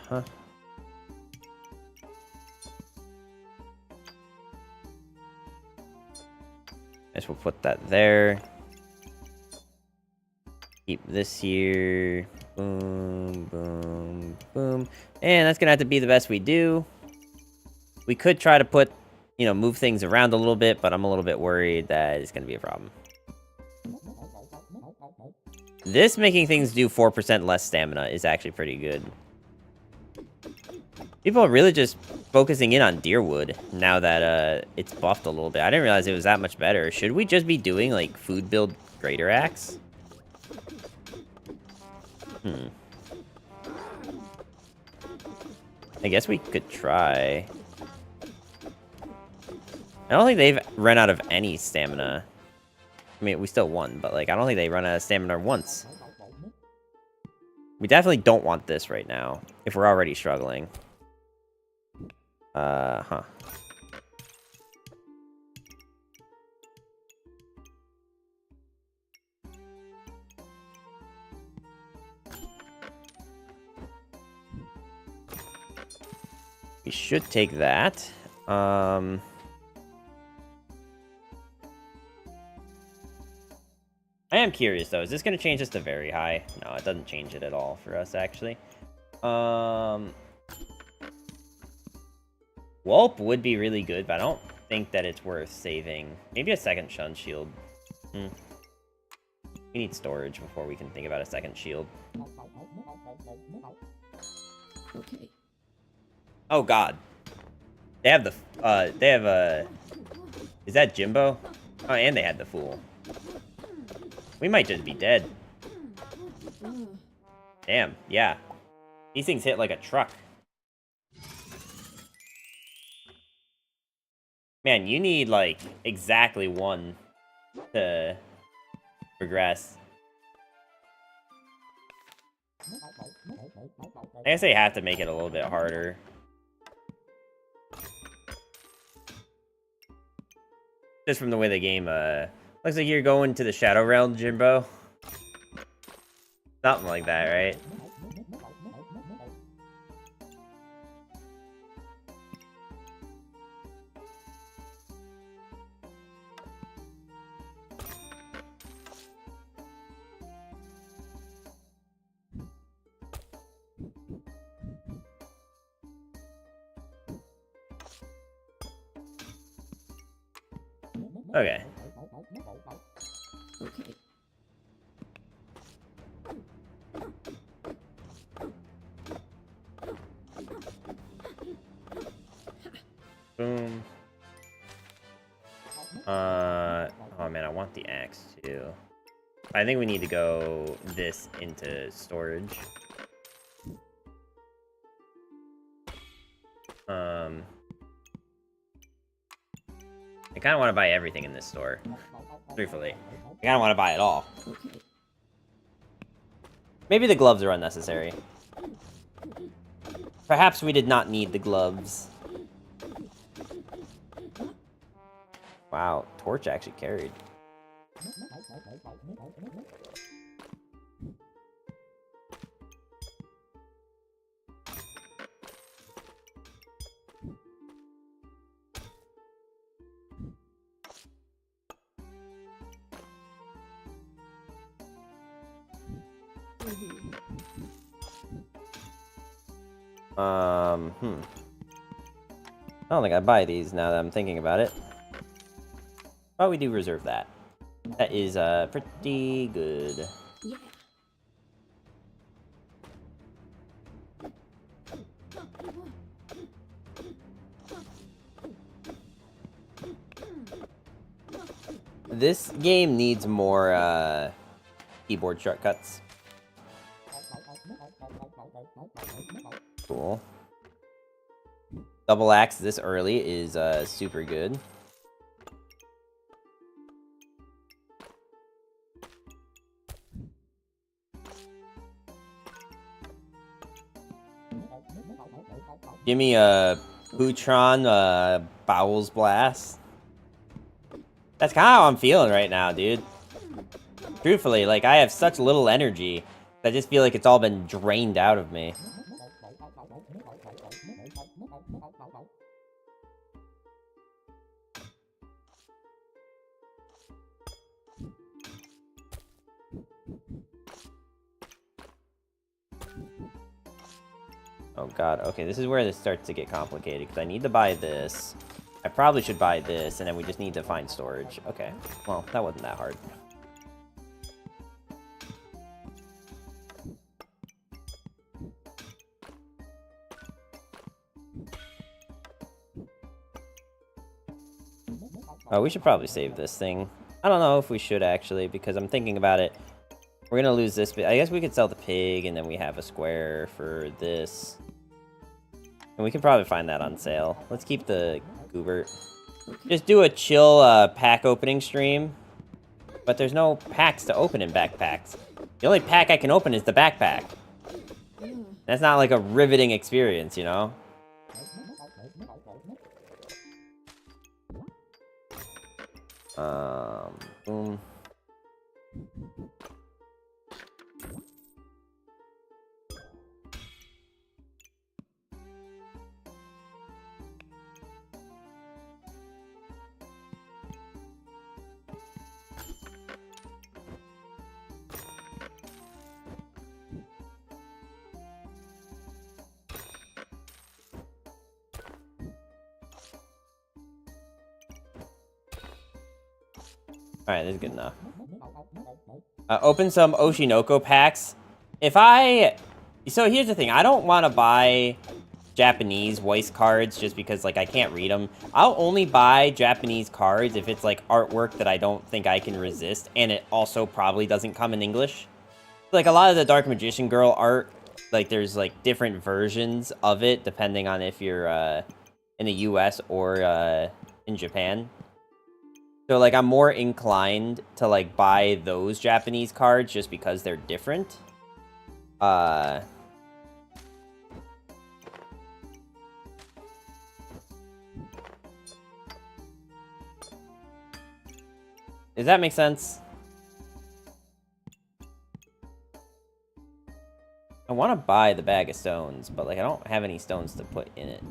A: Huh. Guess we'll put that there. Keep this here. Boom, boom, boom. And that's gonna have to be the best we do. We could try to put, you know, move things around a little bit, but I'm a little bit worried that it's gonna be a problem. This making things do 4% less stamina is actually pretty good. People are really just focusing in on Deerwood now that it's buffed a little bit. I didn't realize it was that much better. Should we just be doing, like, food build Greater Axe? I guess we could try. I don't think they've run out of any stamina. I mean, we still won, but, like, I don't think they run out of stamina once. We definitely don't want this right now, if we're already struggling. Huh. We should take that. I am curious, though. Is this going to change us to very high? No, it doesn't change it at all for us, actually. Whelp would be really good, but I don't think that it's worth saving. Maybe a second Shun shield. We need storage before we can think about a second shield.
B: Okay.
A: Oh, God. They have the, is that Jimbo? Oh, and they had the Fool. We might just be dead. Damn, yeah. These things hit like a truck. Man, you need, like, exactly one to progress. I guess they have to make it a little bit harder. Just from the way the game, looks like you're going to the Shadow Realm, Jimbo. Something like that, right? Okay.
B: Okay.
A: Boom. Oh man, I want the axe too. I think we need to go this into storage. I kind of want to buy everything in this store. Truthfully. I kind of want to buy it all.
B: Okay.
A: Maybe the gloves are unnecessary. Perhaps we did not need the gloves. Wow, torch actually carried.
B: Mhm.
A: I don't think I'd buy these now that I'm thinking about it. But we do reserve that. That is, pretty good.
B: Yeah.
A: This game needs more, keyboard shortcuts. Cool. Double axe this early is, super good. Give me a Putron, Bowels Blast. That's kind of how I'm feeling right now, dude. Truthfully, like, I have such little energy. I just feel like it's all been drained out of me. Oh god, okay, this is where this starts to get complicated, because I need to buy this. I probably should buy this, and then we just need to find storage. Okay, well, that wasn't that hard. Oh, we should probably save this thing. I don't know if we should, actually, because I'm thinking about it. We're gonna lose this bit. I guess we could sell the pig, and then we have a square for this. And we can probably find that on sale. Let's keep the Goobert. Just do a chill pack opening stream. But there's no packs to open in backpacks. The only pack I can open is the backpack. That's not like a riveting experience, you know? Boom. Alright, this is good enough. Open some Oshinoko packs. So here's the thing. I don't want to buy Japanese voice cards just because, like, I can't read them. I'll only buy Japanese cards if it's, like, artwork that I don't think I can resist, and it also probably doesn't come in English. Like, a lot of the Dark Magician Girl art, like, there's, like, different versions of it depending on if you're, in the US or, in Japan. So, like, I'm more inclined to, like, buy those Japanese cards just because they're different. Does that make sense? I want to buy the bag of stones, but, like, I don't have any stones to put in it.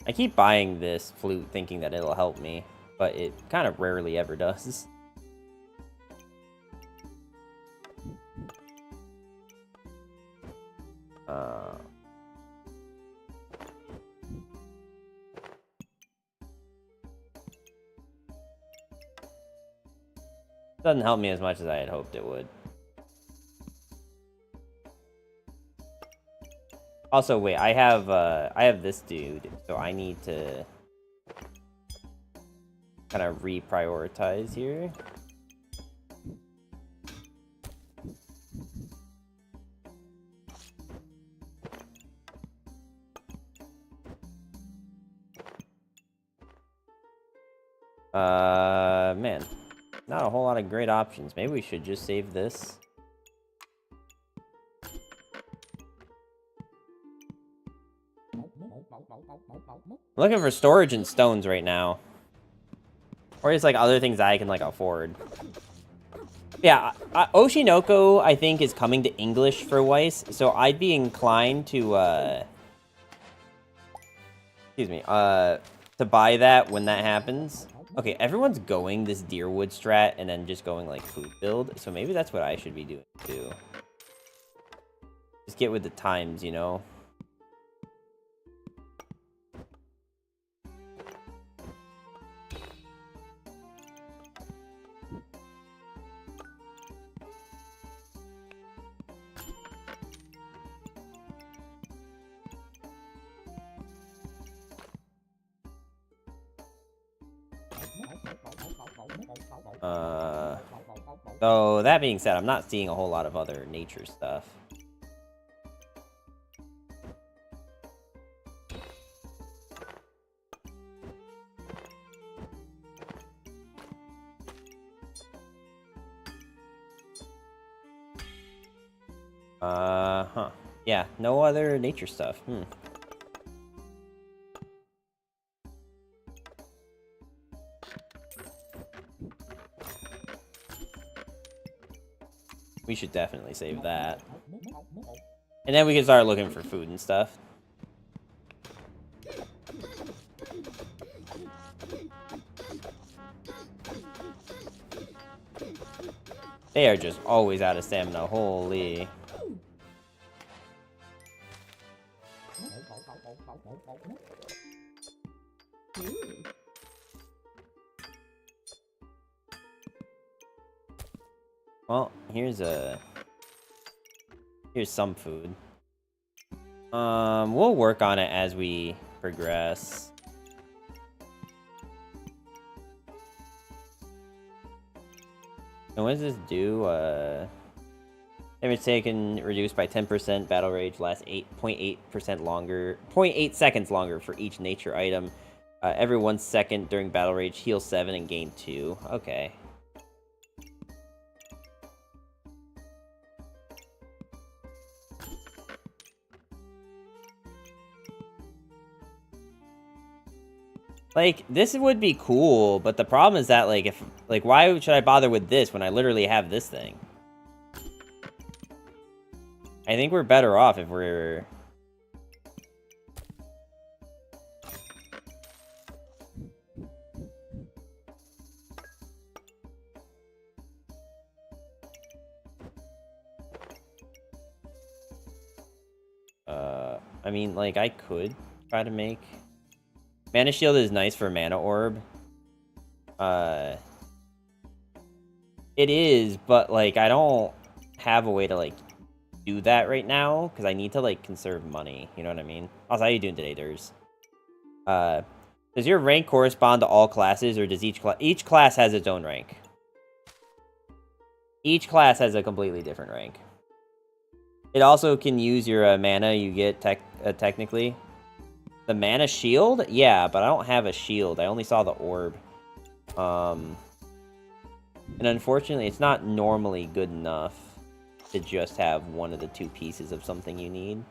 A: I keep buying this flute thinking that it'll help me, but it kind of rarely ever does. Doesn't help me as much as I had hoped it would. Also, wait, I have this dude, so I need to kind of reprioritize here. Man, not a whole lot of great options. Maybe we should just save this. Looking for storage and stones right now. Or just like other things I can like afford. Yeah, Oshinoko, I think, is coming to English for Weiss, so I'd be inclined to, excuse me, to buy that when that happens. Okay, everyone's going this Deerwood strat and then just going, like, food build, so maybe that's what I should be doing, too. Just get with the times, you know? So, that being said, I'm not seeing a whole lot of other nature stuff. Huh. Yeah, no other nature stuff. We should definitely save that. And then we can start looking for food and stuff. They are just always out of stamina, holy. Well, here's some food. We'll work on it as we progress. And what does this do? Damage taken reduced by 10%. Battle rage lasts 8.8% longer, 0.8 seconds longer for each nature item. Every 1 second during battle rage, heal 7 and gain 2. Okay. Like, this would be cool, but the problem is that, like, why should I bother with this when I literally have this thing? I think we're better off if we're... I mean, like, I could try to make... Mana Shield is nice for Mana Orb. It is, but, like, I don't have a way to, like, do that right now, because I need to, like, conserve money. You know what I mean? Also, how you doing today, Durs? Does your rank correspond to all classes, or does each class has its own rank? Each class has a completely different rank. It also can use your mana you get technically. The Mana Shield? Yeah, but I don't have a shield. I only saw the orb. And unfortunately, it's not normally good enough to just have one of the two pieces of something you need.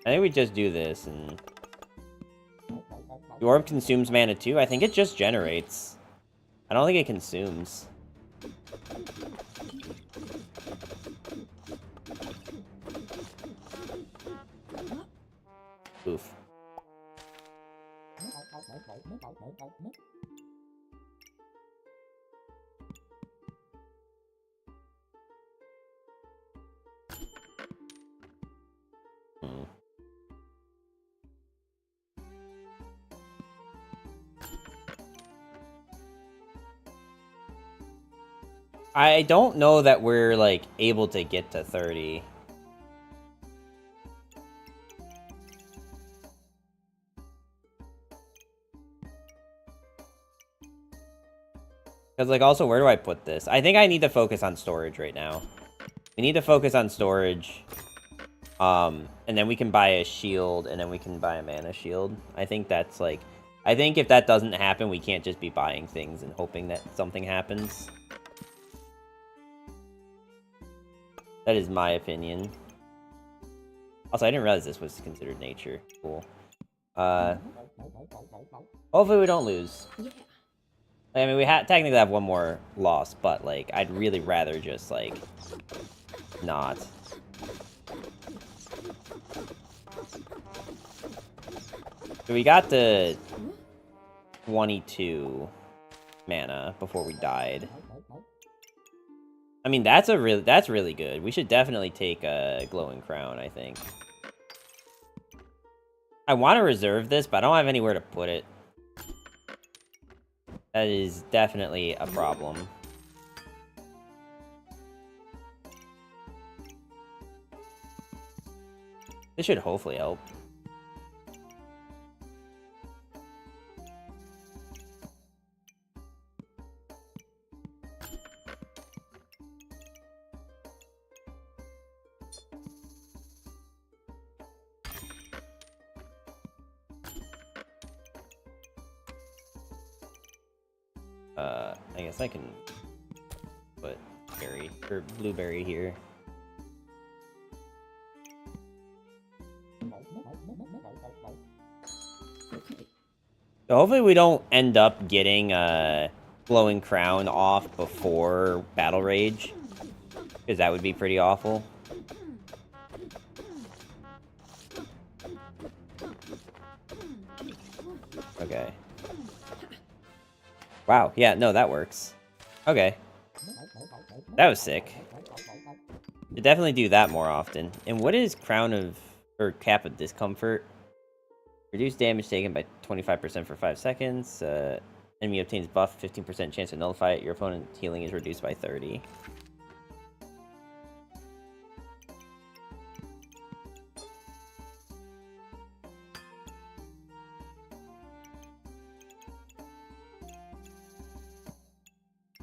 A: I think we just do this, and... The orb consumes mana too? I think it just generates. I don't think it consumes. Oof. Hmm. I don't know that we're, like, able to get to 30. Because, like, also, where do I put this? I think I need to focus on storage right now. We need to focus on storage. And then we can buy a shield, and then we can buy a mana shield. I think that's, like... I think if that doesn't happen, we can't just be buying things and hoping that something happens. That is my opinion. Also, I didn't realize this was considered nature. Cool. Hopefully we don't lose.
B: Yeah.
A: I mean, we technically have one more loss, but, like, I'd really rather just, like, not. So we got the 22 mana before we died. I mean, that's really good. We should definitely take a Glowing Crown, I think. I want to reserve this, but I don't have anywhere to put it. That is definitely a problem. This should hopefully help. I guess I can put berry or blueberry here.
B: Okay.
A: So hopefully we don't end up getting Glowing Crown off before Battle Rage, because that would be pretty awful. Okay. Wow, yeah, no, that works. Okay. That was sick. Should definitely do that more often. And what is Crown of... or Cap of Discomfort? Reduce damage taken by 25% for 5 seconds. Enemy obtains buff, 15% chance to nullify it. Your opponent's healing is reduced by 30.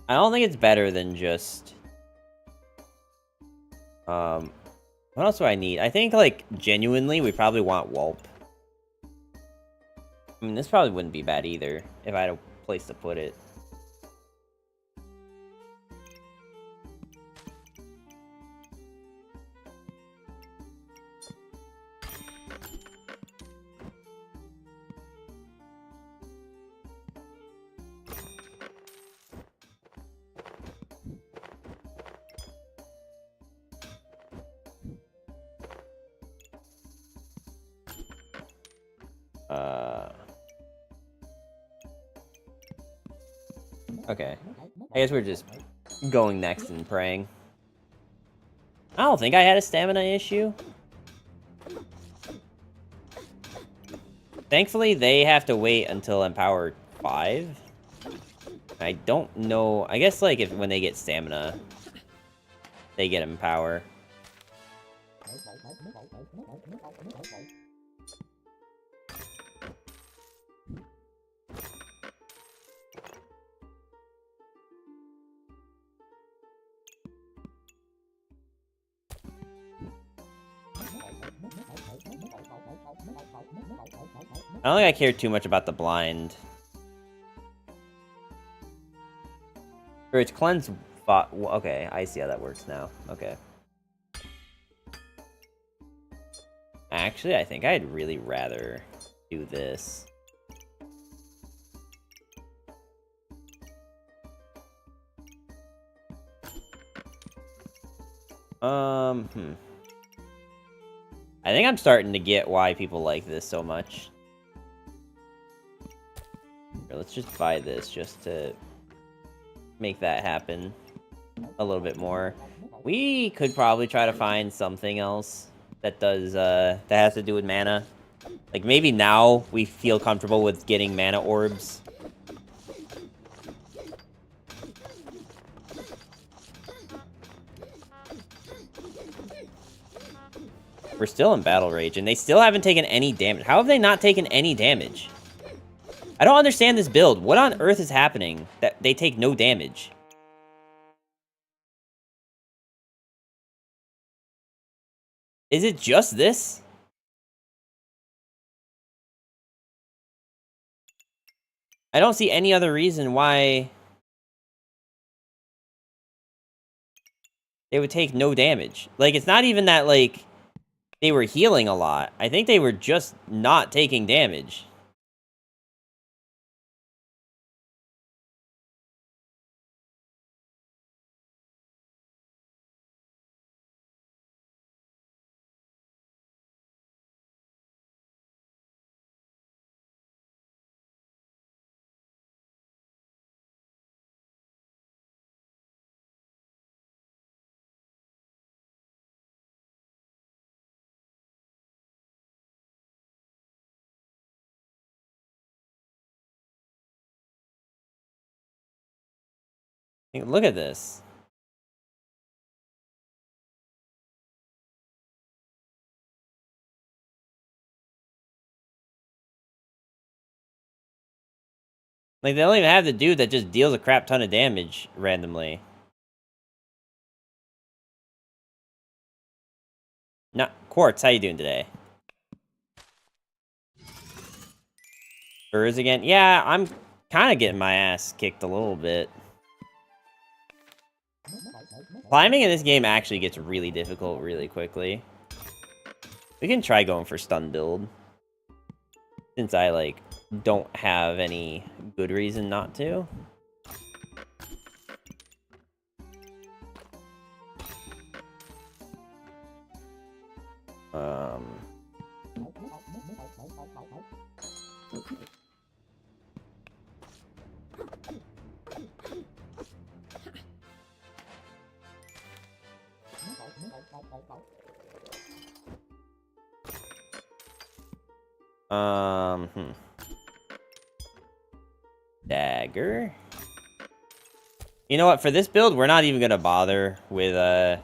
A: I don't think it's better than just... what else do I need? I think, like, genuinely, we probably want Wulp. I mean, this probably wouldn't be bad either, if I had a place to put it. Okay. I guess we're just going next and praying. I don't think I had a stamina issue. Thankfully, they have to wait until Empower 5. I don't know. I guess, like, when they get stamina, they get Empower. I don't think I care too much about the blind. Or it's cleanse. Okay, I see how that works now. Okay. Actually, I think I'd really rather do this. I think I'm starting to get why people like this so much. let's just buy this just to make that happen a little bit more. We could probably try to find something else that does, that has to do with mana. Like, maybe now we feel comfortable with getting mana orbs. We're still in Battle Rage, and they still haven't taken any damage. How have they not taken any damage? I don't understand this build. What on earth is happening that they take no damage? Is it just this? I don't see any other reason why they would take no damage. Like, it's not even that, like, they were healing a lot. I think they were just not taking damage. Look at this. Like, they don't even have the dude that just deals a crap ton of damage randomly. No, Quartz, how you doing today? Spurs again? Yeah, I'm kind of getting my ass kicked a little bit. Climbing in this game actually gets really difficult really quickly. We can try going for stun build. Since I, like, don't have any good reason not to. Dagger. You know what? For this build, we're not even gonna bother with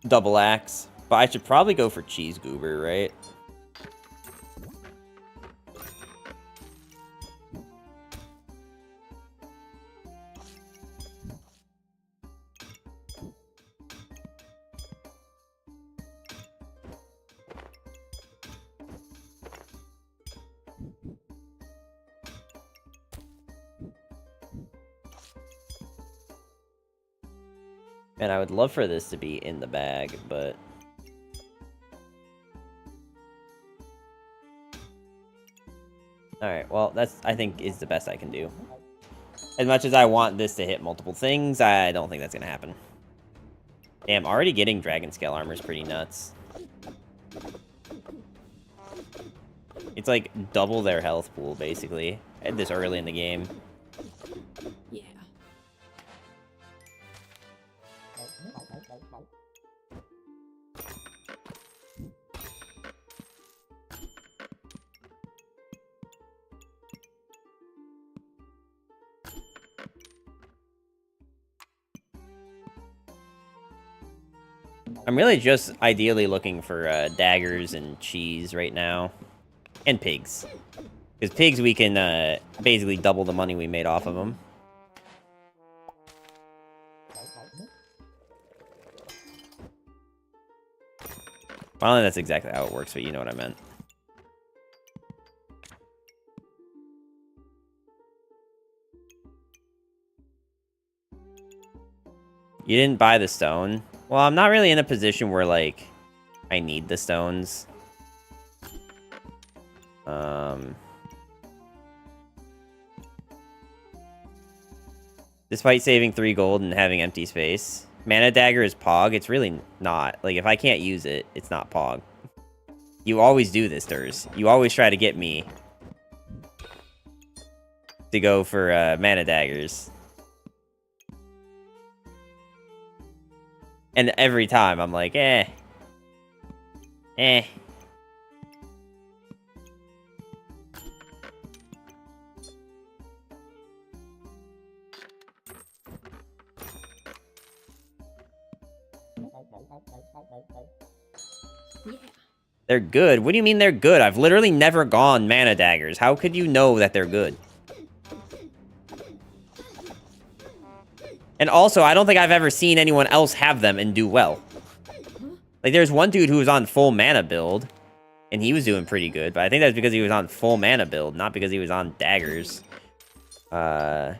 A: double axe. But I should probably go for cheese goober, right? And I would love for this to be in the bag, but... Alright, well, that's, I think, is the best I can do. As much as I want this to hit multiple things, I don't think that's gonna happen. Damn, already getting dragon scale armor is pretty nuts. It's like double their health pool, basically, at this early in the game.
B: Yeah.
A: I'm really just ideally looking for daggers and cheese right now. And pigs. Because pigs, we can basically double the money we made off of them. I don't think that's exactly how it works, but you know what I meant. You didn't buy the stone? Well, I'm not really in a position where, like, I need the stones. Despite saving 3 gold and having empty space. Mana Dagger is Pog. It's really not. Like, if I can't use it, it's not Pog. You always do this, Durs. You always try to get me to go for mana daggers. And every time I'm like, eh.
B: Yeah.
A: They're good. What do you mean they're good? I've literally never gone mana daggers. How could you know that they're good? And also, I don't think I've ever seen anyone else have them and do well. Like, there's one dude who was on full mana build, and he was doing pretty good, but I think that's because he was on full mana build, not because he was on daggers. Alright,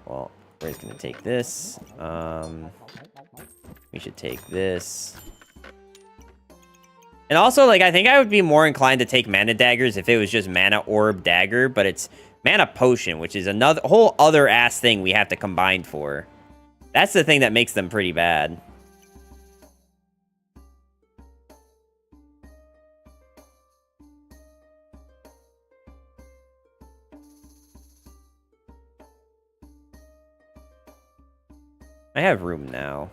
A: well, we're just gonna take this. We should take this. And also, like, I think I would be more inclined to take mana daggers if it was just mana orb dagger, but it's mana potion, which is another whole other ass thing we have to combine for. That's the thing that makes them pretty bad. I have room now.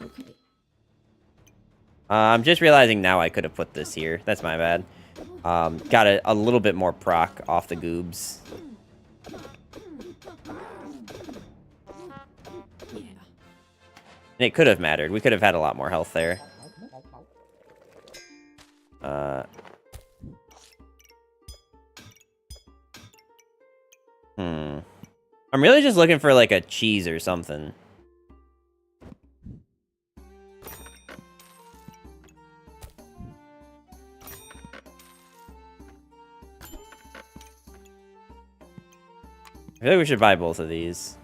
B: Okay.
A: I'm just realizing now I could have put this here. That's my bad. Got a little bit more proc off the goobs.
B: Yeah.
A: And it could have mattered. We could have had a lot more health there. I'm really just looking for, like, a cheese or something. I feel like we should buy both of these.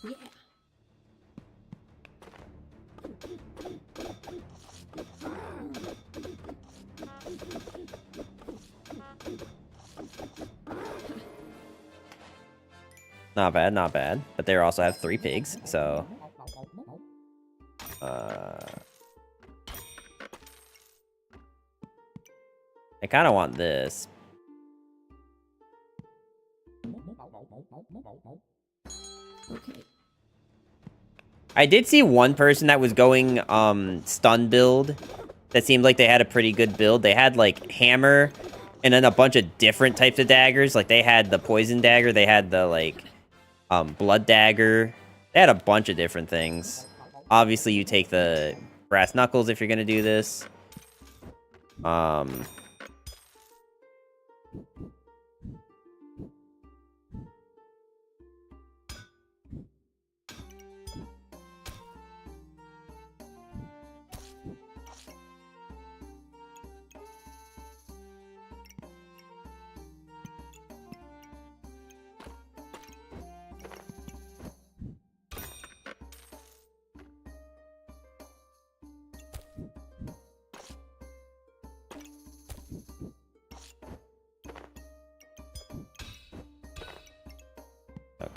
B: Yeah.
A: Not bad, not bad. But they also have 3 pigs, so... I kind of want this.
B: Okay.
A: I did see one person that was going stun build that seemed like they had a pretty good build. They had like hammer and then a bunch of different types of daggers. Like they had the poison dagger, they had the like blood dagger. They had a bunch of different things. Obviously you take the brass knuckles if you're gonna do this.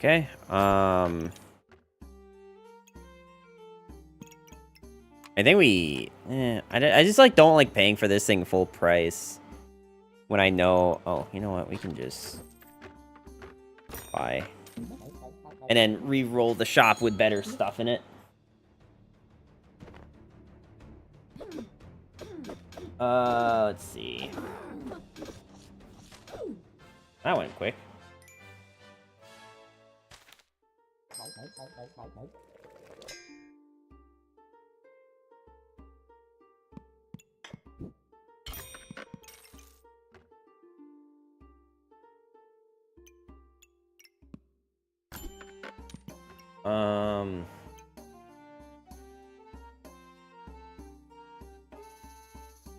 A: Okay, I think we... I just, like, don't like paying for this thing full price. When I know... Oh, you know what? We can just... buy. And then re-roll the shop with better stuff in it. Let's see. That went quick.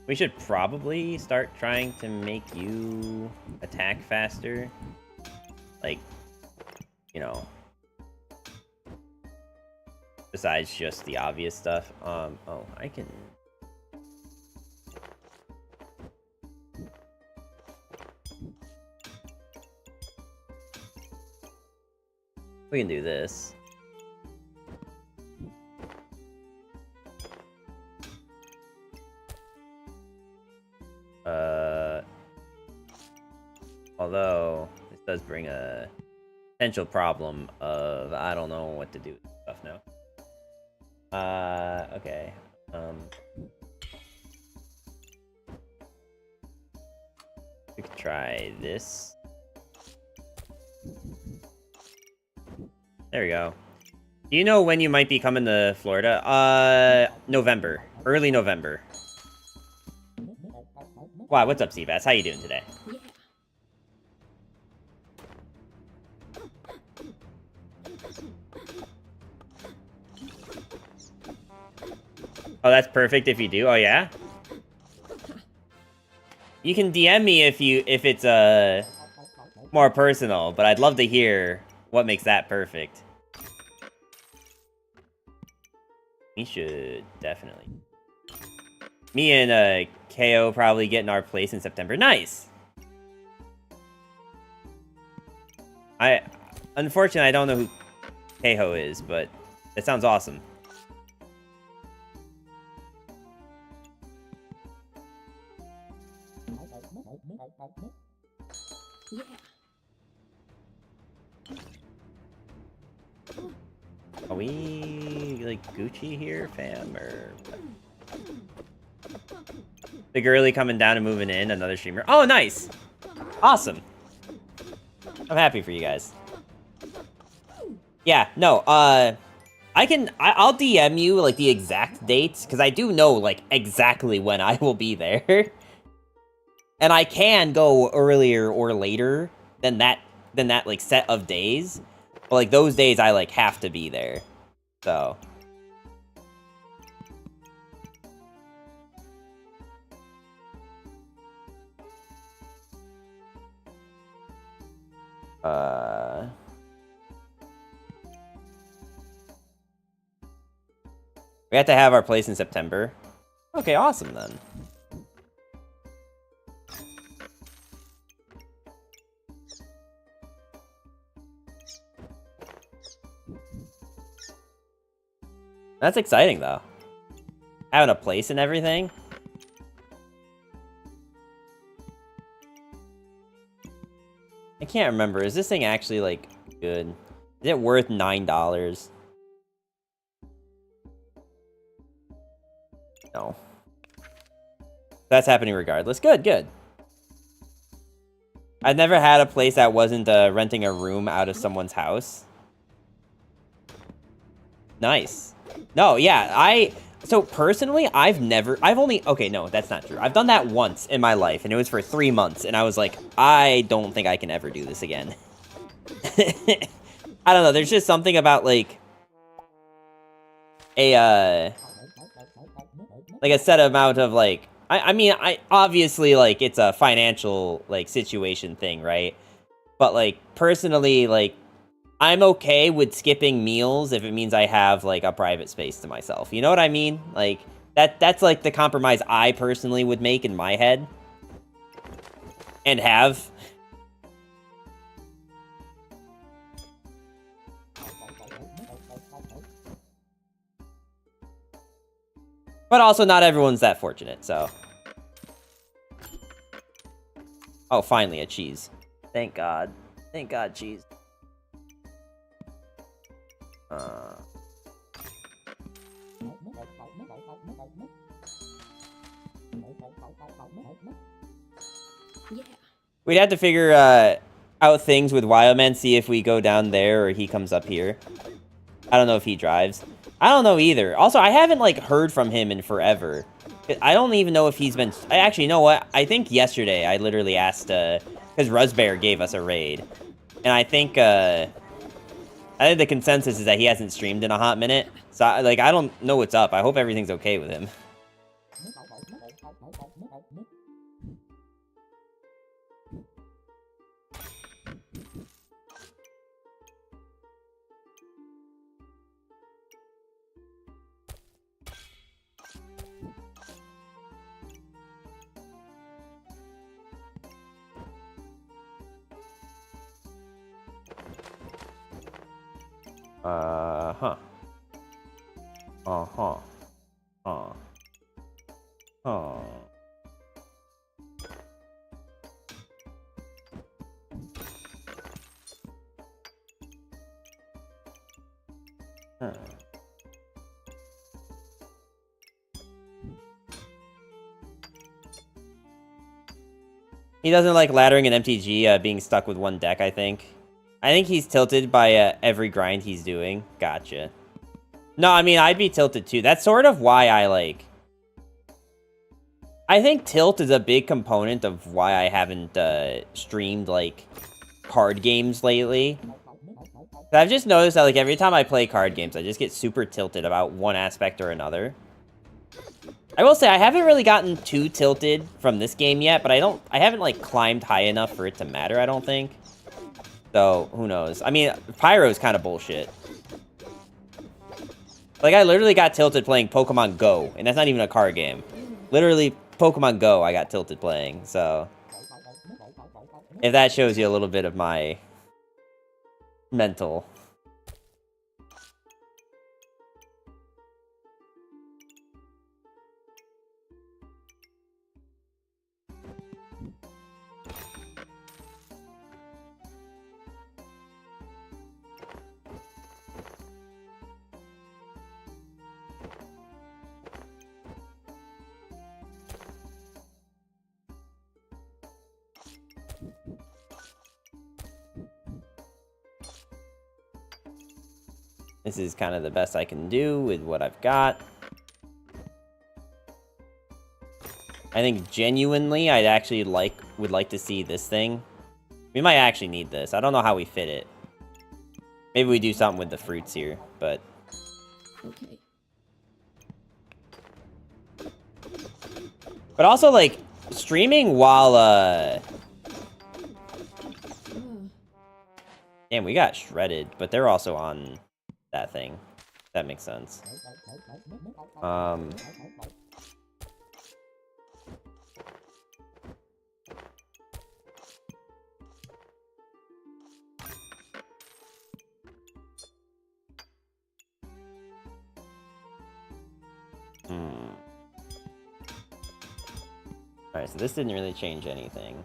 A: We should probably start trying to make you attack faster. Like, you know, besides just the obvious stuff. Oh, I can... We can do this. existential problem of I don't know what to do with stuff now. Okay. We could try this. There we go. Do you know when you might be coming to Florida? November. Early November. Wow, what's up, Seabass? How you doing today?
B: Yeah.
A: Oh, that's perfect if you do. Oh, yeah? You can DM me if it's more personal, but I'd love to hear what makes that perfect. We should definitely. Me and KO probably getting our place in September. Nice. Unfortunately I don't know who KO is, but that sounds awesome.
B: Yeah.
A: Are we like Gucci here, fam, or the girly coming down and moving in? Another streamer. Oh, nice, awesome. I'm happy for you guys. Yeah, no, I'll DM you like the exact dates because I do know like exactly when I will be there, and I can go earlier or later than that like set of days. But, like, those days I, like, have to be there. So. We have to have our place in September. Okay, awesome then. That's exciting, though. Having a place and everything. I can't remember. Is this thing actually, like, good? Is it worth $9? No. That's happening regardless. Good, good. I've never had a place that wasn't renting a room out of someone's house. Nice. No, yeah, so personally, okay, no, that's not true. I've done that once in my life, and it was for 3 months, and I was like, I don't think I can ever do this again. I don't know, there's just something about, like, a set amount of, like, I mean, obviously, like, it's a financial, like, situation thing, right? But, like, personally, like, I'm okay with skipping meals if it means I have, like, a private space to myself. You know what I mean? Like, that's, like, the compromise I personally would make in my head. And have. But also, not everyone's that fortunate, so. Oh, finally, a cheese. Thank God. Thank God, cheese.
B: Yeah.
A: We'd have to figure out things with Wildman, see if we go down there or he comes up here. I don't know if he drives. I don't know either. Also, I haven't, like, heard from him in forever. I don't even know if he's been... Actually, you know what? I think yesterday I literally asked, because Ruzbear gave us a raid. And I think the consensus is that he hasn't streamed in a hot minute. So, like, I don't know what's up. I hope everything's okay with him. Huh. Uh-huh. Huh. Huh. He doesn't like laddering and MTG being stuck with one deck, I think. I think he's tilted by every grind he's doing. Gotcha. No, I mean, I'd be tilted too. That's sort of why I like... I think tilt is a big component of why I haven't streamed, like, card games lately. I've just noticed that, like, every time I play card games, I just get super tilted about one aspect or another. I will say, I haven't really gotten too tilted from this game yet, but I haven't, like, climbed high enough for it to matter, I don't think. So, who knows? I mean, Pyro's kind of bullshit. Like, I literally got tilted playing Pokemon Go, and that's not even a card game. Literally, Pokemon Go I got tilted playing, so... If that shows you a little bit of my... mental. This is kind of the best I can do with what I've got. I think genuinely I'd actually would like to see this thing. We might actually need this. I don't know how we fit it. Maybe we do something with the fruits here, but...
B: Okay.
A: But also, like, streaming while, Damn, we got shredded, but they're also on that thing. That makes sense. Alright, so this didn't really change anything.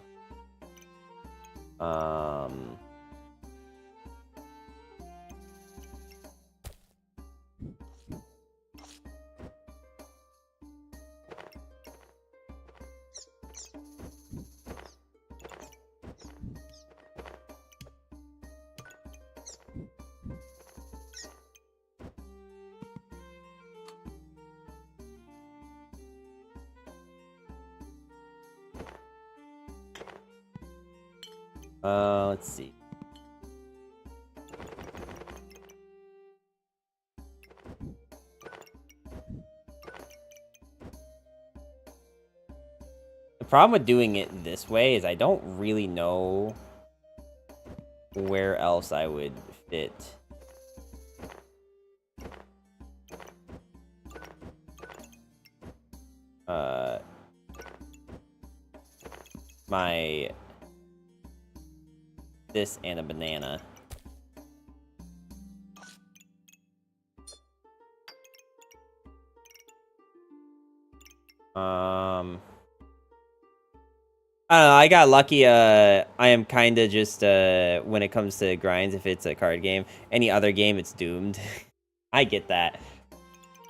A: Let's see. The problem with doing it this way is I don't really know where else I would fit. My... this and a banana. I don't know, I got lucky. I am kind of just, when it comes to grinds, if it's a card game, any other game, it's doomed. I get that.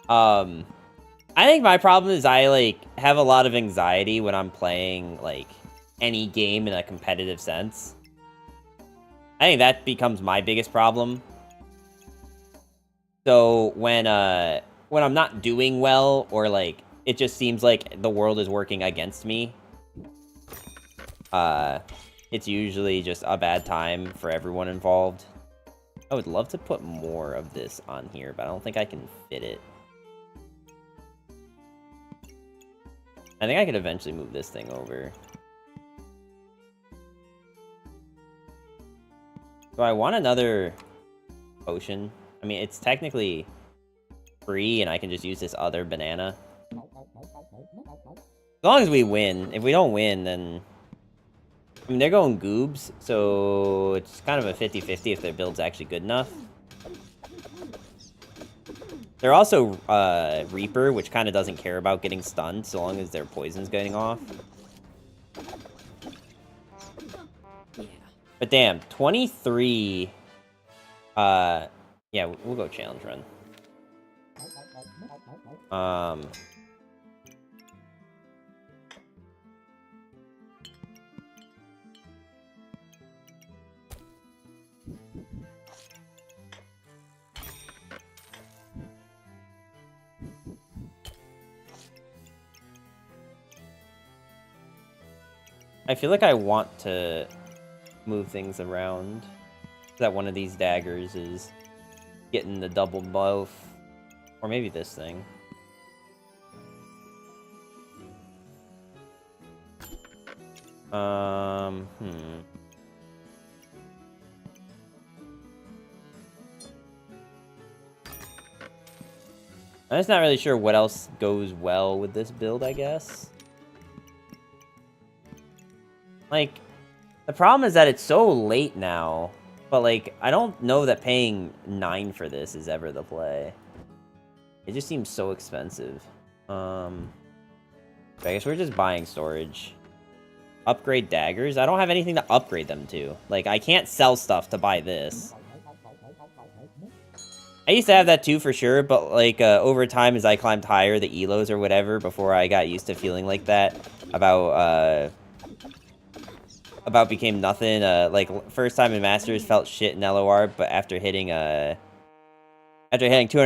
A: I think my problem is I, like, have a lot of anxiety when I'm playing, like, any game in a competitive sense. I think that becomes my biggest problem. So when I'm not doing well, or, like, it just seems like the world is working against me, it's usually just a bad time for everyone involved. I would love to put more of this on here, but I don't think I can fit it. I think I could eventually move this thing over. So I want another potion. I mean, it's technically free, and I can just use this other banana. As long as we win. If we don't win, then... I mean, they're going goobs, so it's kind of a 50-50 if their build's actually good enough. They're also Reaper, which kind of doesn't care about getting stunned so long as their poison's getting off.
B: Yeah.
A: But damn, 23... yeah, we'll go challenge run. I feel like I want to move things around. That one of these daggers is getting the double buff. Or maybe this thing. I'm just not really sure what else goes well with this build, I guess. Like, the problem is that it's so late now. But, like, I don't know that paying 9 for this is ever the play. It just seems so expensive. I guess we're just buying storage. Upgrade daggers? I don't have anything to upgrade them to. Like, I can't sell stuff to buy this. I used to have that too, for sure, but, like, over time, as I climbed higher, the elos or whatever, before I got used to feeling like that, about became nothing. Like, first time in Masters felt shit in LOR, but after hitting 200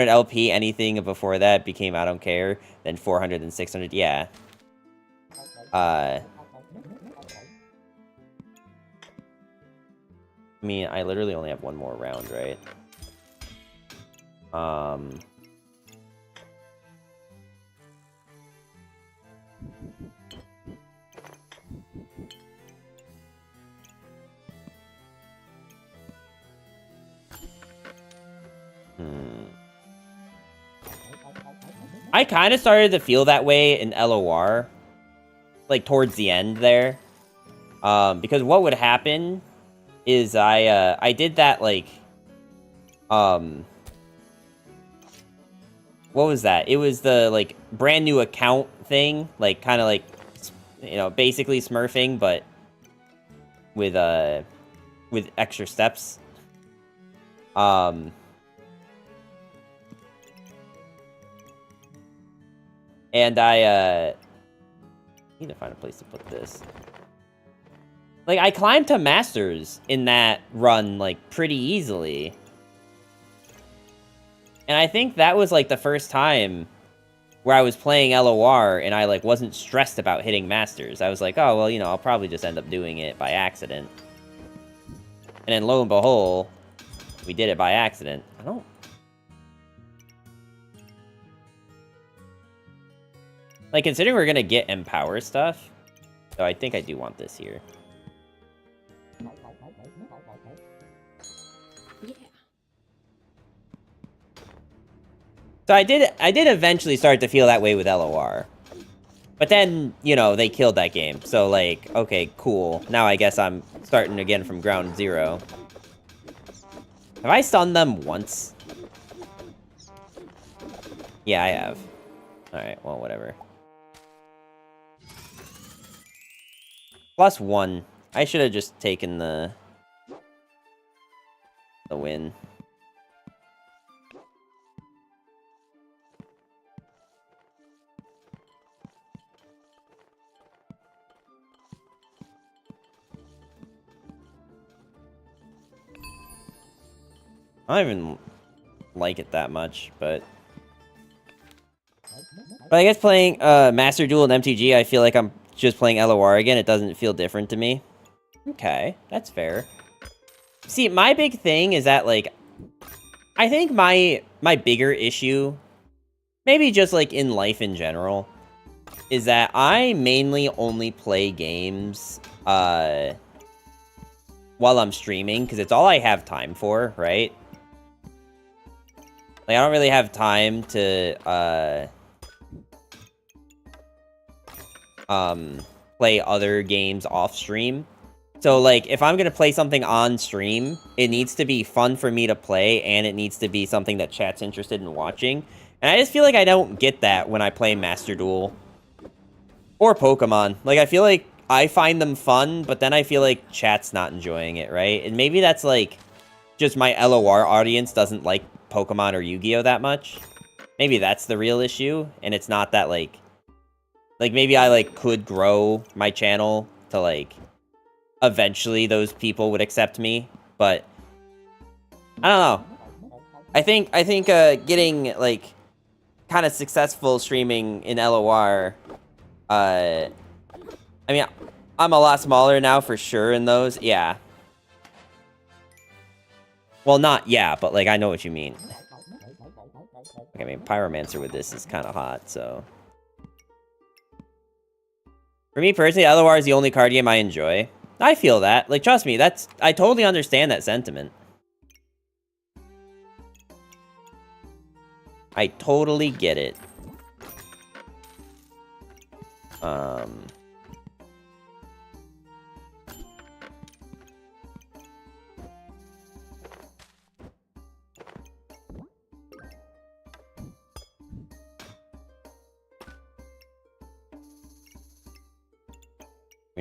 A: LP, anything before that became I don't care. Then 400 and 600, yeah. I mean, I literally only have one more round, right? I kind of started to feel that way in LOR. Like, towards the end there. Because what would happen is I did that, like, what was that? It was the, like, brand new account thing. Like, kind of like, you know, basically smurfing, but with extra steps. And I need to find a place to put this. Like, I climbed to Masters in that run, like, pretty easily. And I think that was, like, the first time where I was playing LOR and I, like, wasn't stressed about hitting Masters. I was like, oh, well, you know, I'll probably just end up doing it by accident. And then, lo and behold, we did it by accident. I don't... Like, considering we're gonna get Empower stuff, so I think I do want this here.
B: Yeah.
A: So I did eventually start to feel that way with LOR. But then, you know, they killed that game. So, like, okay, cool. Now I guess I'm starting again from ground zero. Have I stunned them once? Yeah, I have. Alright, well, whatever. +1. I should have just taken the win. I don't even like it that much, but I guess playing Master Duel and MTG, I feel like I'm just playing LOR again. It doesn't feel different to me. Okay, that's fair. See, my big thing is that, like, I think my bigger issue, maybe just, like, in life in general, is that I mainly only play games while I'm streaming, because it's all I have time for, right? Like, I don't really have time to play other games off stream. So, like, if I'm gonna play something on stream, it needs to be fun for me to play, and it needs to be something that chat's interested in watching. And I just feel like I don't get that when I play Master Duel. Or Pokemon. Like, I feel like I find them fun, but then I feel like chat's not enjoying it, right? And maybe that's, like, just my LOR audience doesn't like Pokemon or Yu-Gi-Oh! That much. maybe that's the real issue, and it's not that, like maybe I, like, could grow my channel to, like, eventually those people would accept me, but I don't know. I think getting, like, kind of successful streaming in LOR, I mean, I'm a lot smaller now for sure in those, yeah. Well, not yeah, but, like, I know what you mean. Okay, I mean, Pyromancer with this is kind of hot, so... For me personally, LOR is the only card game I enjoy. I feel that. Like, trust me, that's... I totally understand that sentiment. I totally get it. I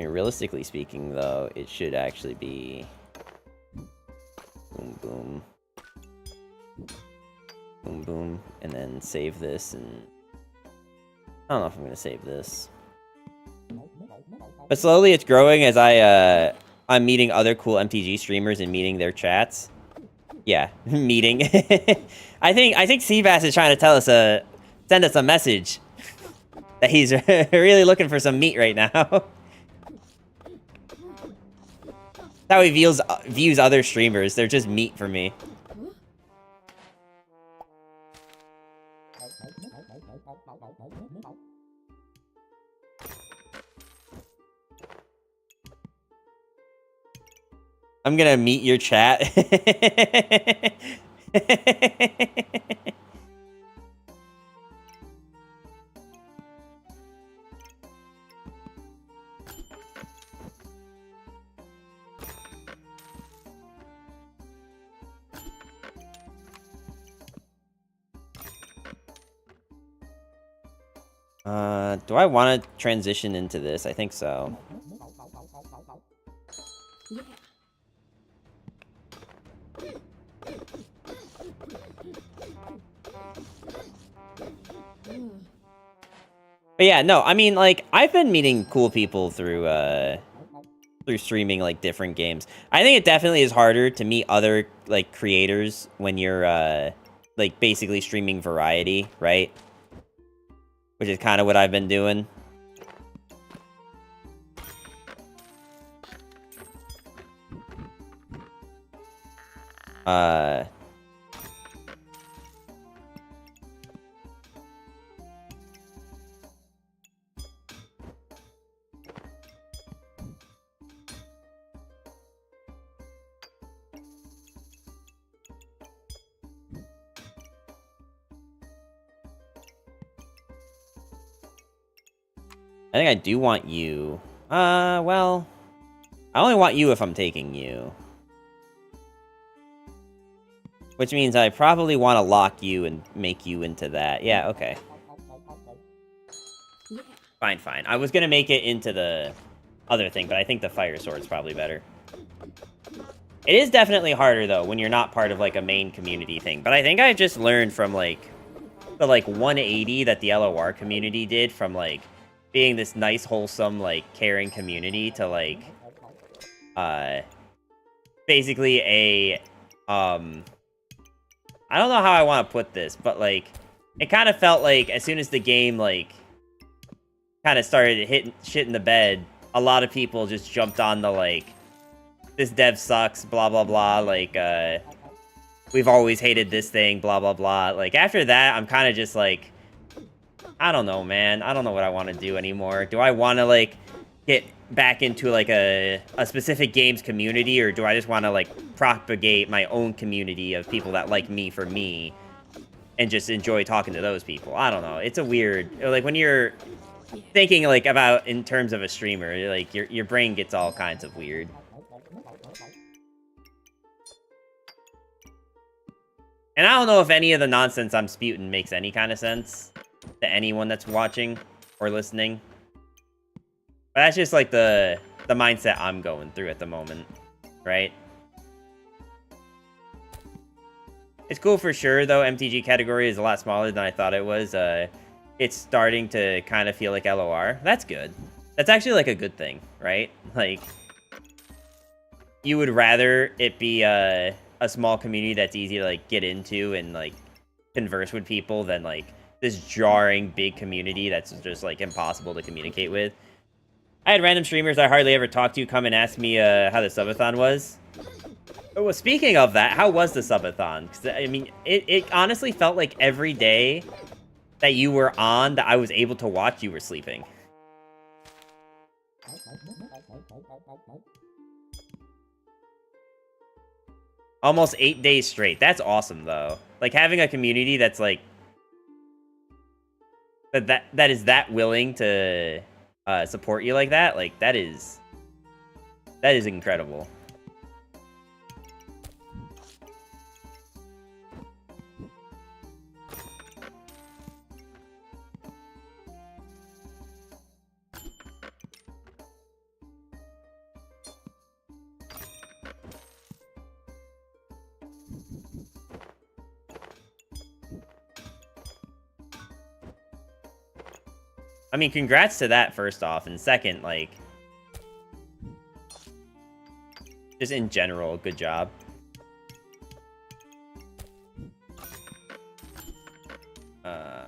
A: mean, realistically speaking, though, it should actually be... Boom, boom. Boom, boom. And then save this, and... I don't know if I'm gonna save this. But slowly it's growing as I'm meeting other cool MTG streamers and meeting their chats. Yeah, meeting. I think Seabass is trying to tell us send us a message that he's really looking for some meat right now. That's how he views other streamers. They're just meat for me. I'm gonna meet your chat. Do I want to transition into this? I think so.
B: Yeah.
A: But yeah, no, I mean, like, I've been meeting cool people through streaming, like, different games. I think it definitely is harder to meet other, like, creators when you're, like, basically streaming variety, right? Which is kind of what I've been doing. I think I do want you. Well, I only want you if I'm taking you. Which means I probably want to lock you and make you into that. Yeah, okay.
B: Yeah.
A: Fine, fine. I was gonna make it into the other thing, but I think the fire sword's probably better. It is definitely harder, though, when you're not part of, like, a main community thing. But I think I just learned from, like, the, like, 180 that the LOR community did from, like, being this nice, wholesome, like, caring community to, like, basically a, I don't know how I want to put this, but, like, it kind of felt like as soon as the game, like, kind of started hitting shit in the bed, a lot of people just jumped on the, like, this dev sucks, blah, blah, blah, like, we've always hated this thing, blah, blah, blah. Like, after that, I'm kind of just, like, I don't know, man. I don't know what I want to do anymore. Do I want to, like, get back into, like, a specific games community, or do I just want to, like, propagate my own community of people that like me for me and just enjoy talking to those people? I don't know. It's a weird, like, when you're thinking, like, about in terms of a streamer, like, your brain gets all kinds of weird. And I don't know if any of the nonsense I'm spewing makes any kind of sense to anyone that's watching or listening. But that's just, like, the mindset I'm going through at the moment, right? It's cool for sure, though. MTG category is a lot smaller than I thought it was. It's starting to kind of feel like LOR. That's good. That's actually, like, a good thing, right? Like, you would rather it be a small community that's easy to, like, get into and, like, converse with people than, like, this jarring big community that's just, like, impossible to communicate with. I had random streamers I hardly ever talked to come and ask me how the subathon was. Well, speaking of that, how was the subathon? Because, I mean, it honestly felt like every day that you were on, that I was able to watch, you were sleeping. Almost 8 days straight. That's awesome, though. Like, having a community that's, like... That is that willing to support you like that, like, that is incredible. I mean, congrats to that, first off, and second, like, just in general, good job. Uh,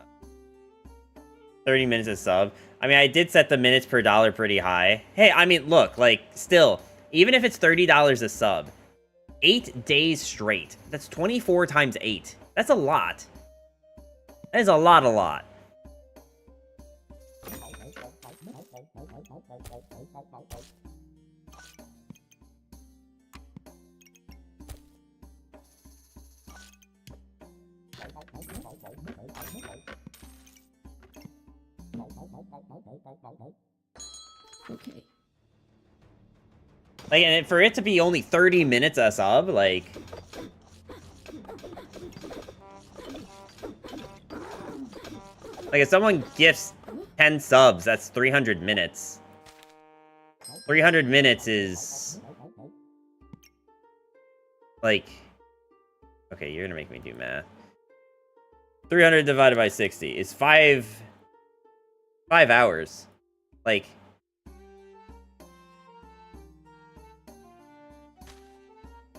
A: 30 minutes a sub. I mean, I did set the minutes per dollar pretty high. Hey, I mean, look, like, still, even if it's $30 a sub, 8 days straight, that's 24 times 8. That's a lot. That is a lot.
B: Okay.
A: Like, and for it to be only 30 minutes a sub, like... Like, if someone gifts 10 subs, that's 300 minutes. 300 minutes is... Like... Okay, you're gonna make me do math. 300 divided by 60 is 5 hours. Like...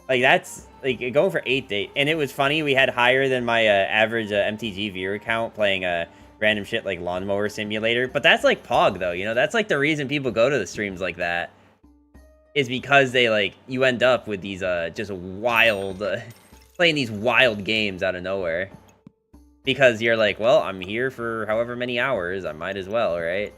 A: Like, that's, like, going for 8 days. And it was funny, we had higher than my average MTG viewer count playing random shit like Lawnmower Simulator. But that's, like, Pog, though, you know? That's, like, the reason people go to the streams like that. Is because they, like, you end up with these, just wild, playing these wild games out of nowhere. Because you're like, well, I'm here for however many hours, I might as well, right?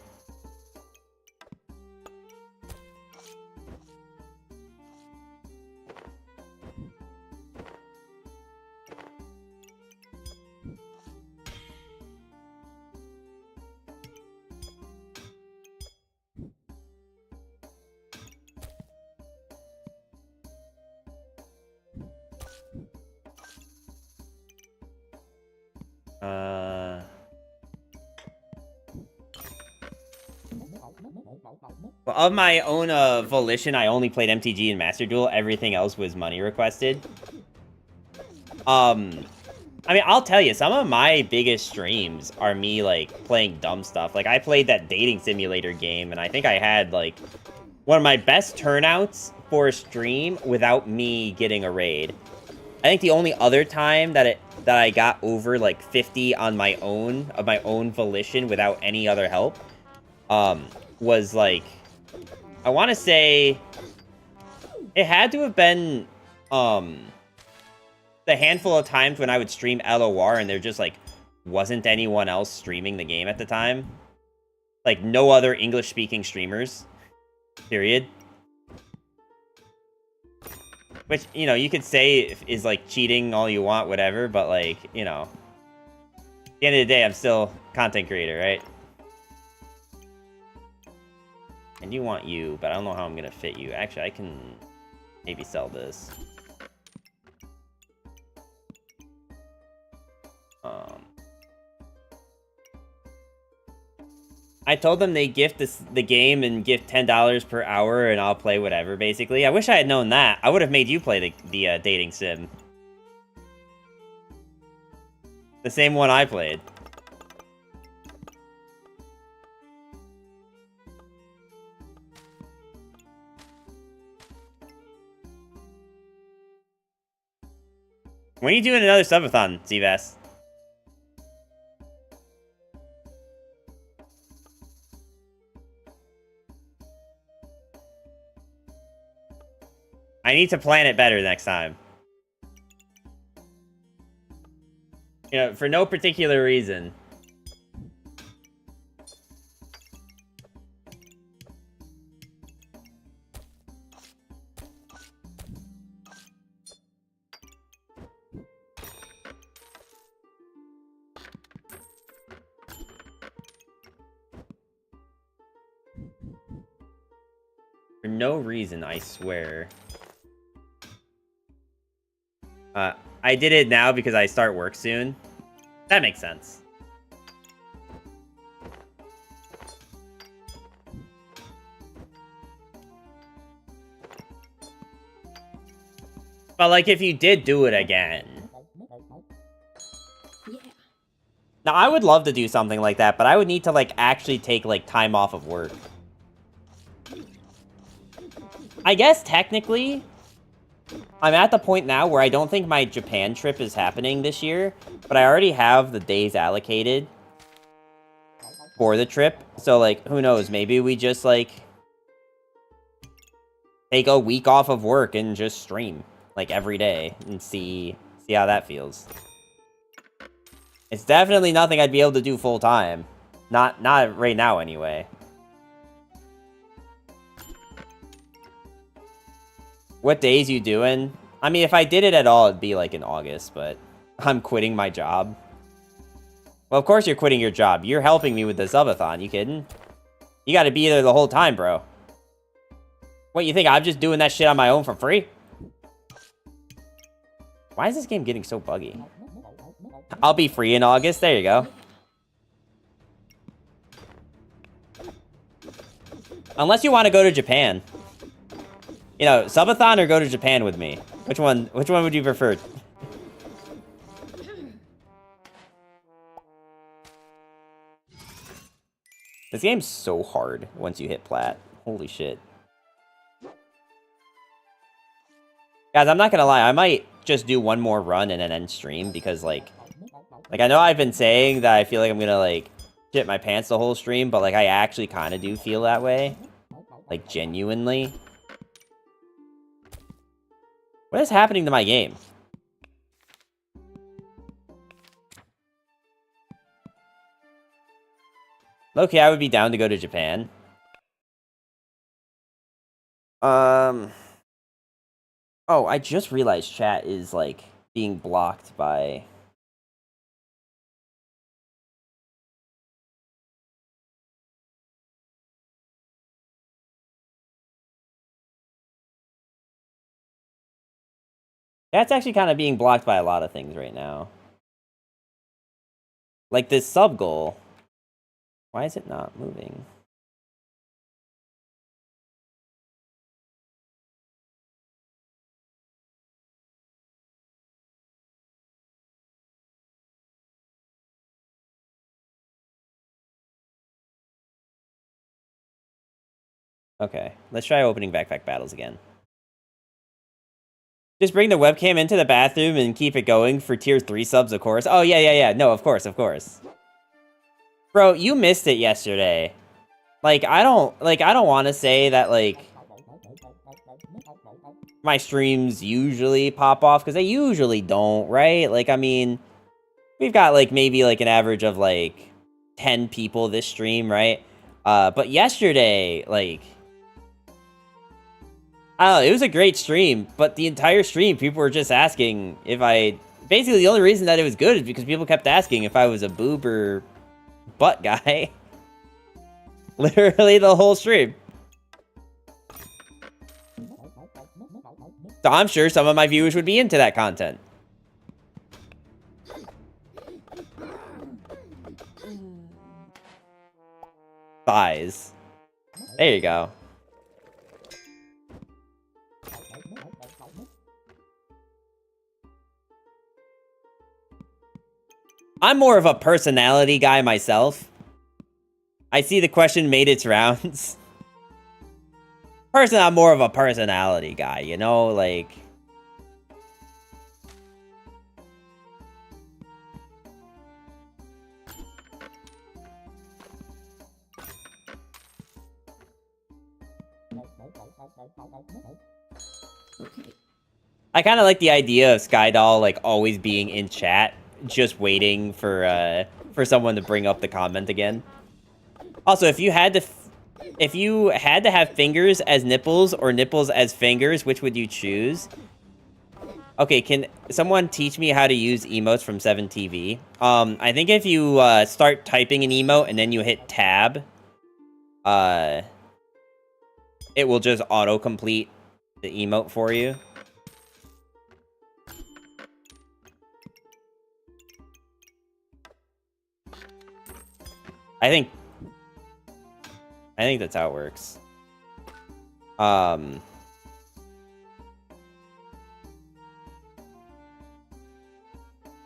A: Well, of my own volition, I only played MTG and Master Duel. Everything else was money requested. I mean, I'll tell you, some of my biggest streams are me, like, playing dumb stuff. Like, I played that dating simulator game, and I think I had, like, one of my best turnouts for a stream without me getting a raid. I think the only other time that I got over, like, 50 on my own, of my own volition without any other help, was, like, I want to say it had to have been, the handful of times when I would stream LOR and there just, like, wasn't anyone else streaming the game at the time. Like, no other English-speaking streamers. Period. Which, you know, you could say is, like, cheating all you want, whatever, but, like, you know. At the end of the day, I'm still a content creator, right? I do want you, but I don't know how I'm gonna fit you. Actually, I can maybe sell this. I told them they gift the game and gift $10 per hour and I'll play whatever, basically. I wish I had known that. I would have made you play the dating sim. The same one I played. When are you doing another subathon, Zvas? I need to plan it better next time. You know, for no particular reason. For no reason, I swear. I did it now because I start work soon. That makes sense. But, like, if you did do it again...
B: Yeah.
A: Now, I would love to do something like that, but I would need to, like, actually take, like, time off of work. I guess, technically, I'm at the point now where I don't think my Japan trip is happening this year, but I already have the days allocated for the trip. So, like, who knows? Maybe we just, like, take a week off of work and just stream, like, every day and see how that feels. It's definitely nothing I'd be able to do full time. Not right now, anyway. What days you doing? I mean, if I did it at all, it'd be like in August, but I'm quitting my job. Well, of course you're quitting your job. You're helping me with the subathon. You kidding? You gotta be there the whole time, bro. What, you think I'm just doing that shit on my own for free? Why is this game getting so buggy? I'll be free in August. There you go. Unless you want to go to Japan. You know, subathon or go to Japan with me? Which one would you prefer? This game's so hard once you hit plat. Holy shit. Guys, I'm not gonna lie, I might just do one more run and then end stream because like I know I've been saying that I feel like I'm gonna like shit my pants the whole stream, but like I actually kind of do feel that way. Like genuinely. What is happening to my game? Okay, I would be down to go to Japan. Oh, I just realized chat is, like, being blocked by... That's actually kind of being blocked by a lot of things right now. Like this sub goal. Why is it not moving? Okay, let's try opening backpack battles again. Just bring the webcam into the bathroom and keep it going for tier 3 subs, of course. Oh, yeah. No, of course. Bro, you missed it yesterday. Like, I don't want to say that, like, my streams usually pop off, because they usually don't, right? Like, I mean, we've got, like, maybe, like, an average of, like, 10 people this stream, right? But yesterday, like... I don't know, it was a great stream, but the entire stream, people were just asking if I... Basically, the only reason that it was good is because people kept asking if I was a boob or butt guy. Literally the whole stream. So I'm sure some of my viewers would be into that content. Thighs. There you go. I'm more of a personality guy myself. I see the question made its rounds. I'm more of a personality guy, you know, like...
B: Okay.
A: I kind of like the idea of Skydoll, like, always being in chat, just waiting for someone to bring up the comment again. Also, if you had to have fingers as nipples or nipples as fingers, which would you choose? Okay, can someone teach me how to use emotes from 7TV? I think if you start typing an emote and then you hit tab, it will just auto-complete the emote for you. I think that's how it works.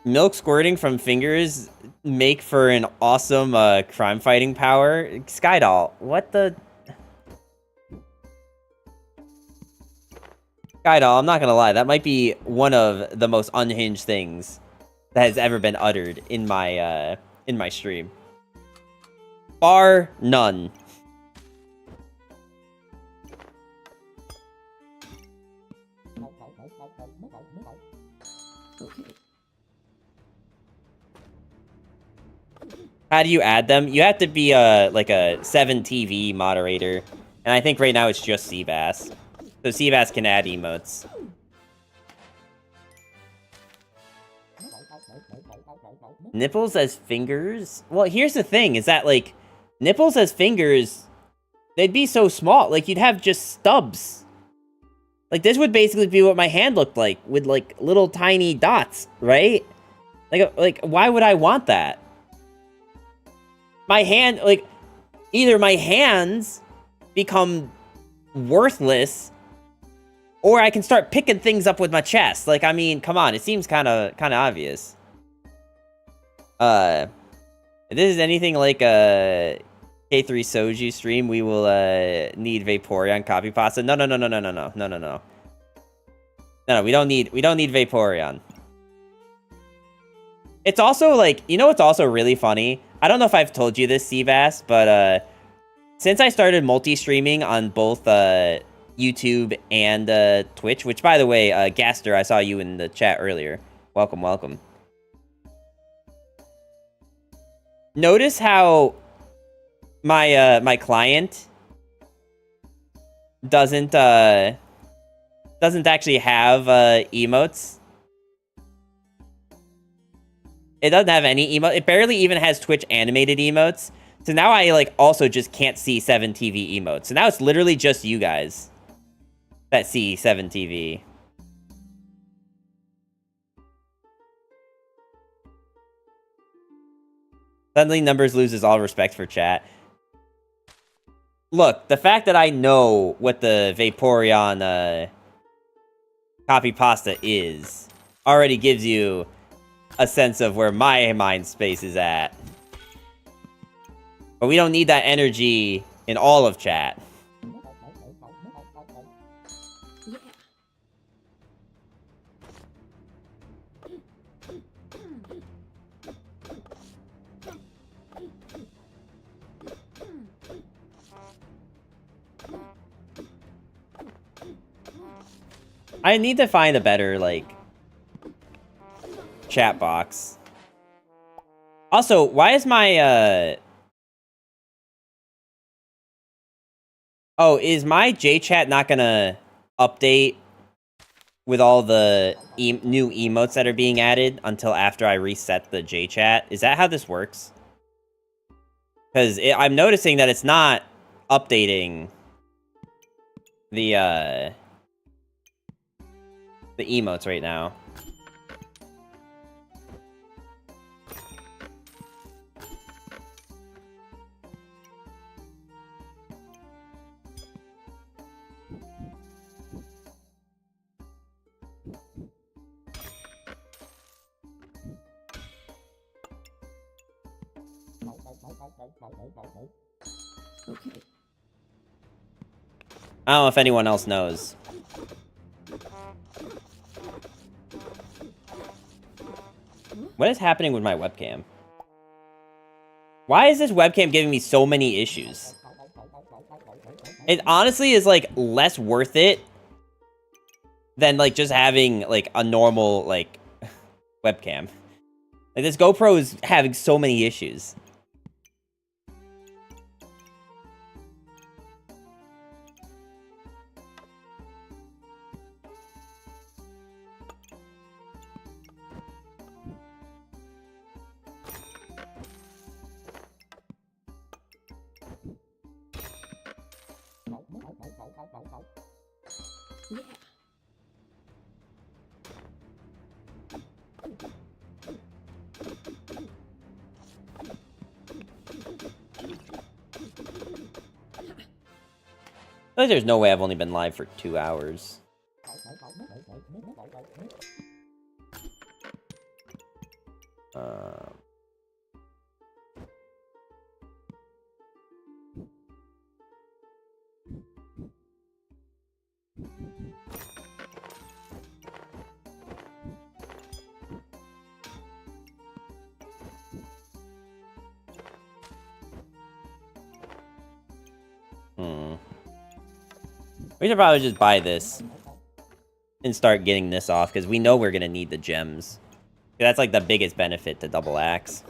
A: Milk squirting from fingers make for an awesome crime fighting power. Skydoll, what the... Skydoll, I'm not gonna lie, that might be one of the most unhinged things that has ever been uttered in my stream. Bar none.
B: Okay.
A: How do you add them? You have to be like a 7TV moderator, and I think right now it's just Seabass. So Seabass can add emotes. Nipples as fingers? Well, here's the thing, is that, like, nipples as fingers, they'd be so small. Like, you'd have just stubs. Like, this would basically be what my hand looked like, with, like, little tiny dots, right? Like, why would I want that? My hand, like, either my hands become worthless, or I can start picking things up with my chest. Like, I mean, come on, it seems kind of obvious. If this is anything like a K3 Soju stream, we will need Vaporeon copy pasta. No, we don't need Vaporeon. It's also like, you know what's also really funny? I don't know if I've told you this, Seabass, but since I started multi-streaming on both YouTube and Twitch, which, by the way, Gaster, I saw you in the chat earlier. Welcome, welcome. Notice how my client doesn't actually have emotes. It doesn't have any emotes. It barely even has Twitch animated emotes. So now I, like, also just can't see 7TV emotes. So now it's literally just you guys that see 7TV. Suddenly Numbers loses all respect for chat. Look, the fact that I know what the Vaporeon copy pasta is already gives you a sense of where my mind space is at. But we don't need that energy in all of chat.
B: Yeah.
A: I need to find a better, like, chat box. Also, why is my, Oh, is my JChat not gonna update with all the new emotes that are being added until after I reset the JChat? Is that how this works? Because I'm noticing that it's not updating the emotes right now.
B: Okay.
A: I don't know if anyone else knows. What is happening with my webcam? Why is this webcam giving me so many issues? It honestly is, like, less worth it than, like, just having, like, a normal, like, webcam. Like, this GoPro is having so many issues.
B: Yeah.
A: I feel like there's no way I've only been live for 2 hours. We should probably just buy this and start getting this off, because we know we're going to need the gems. That's, like, the biggest benefit to Double Axe.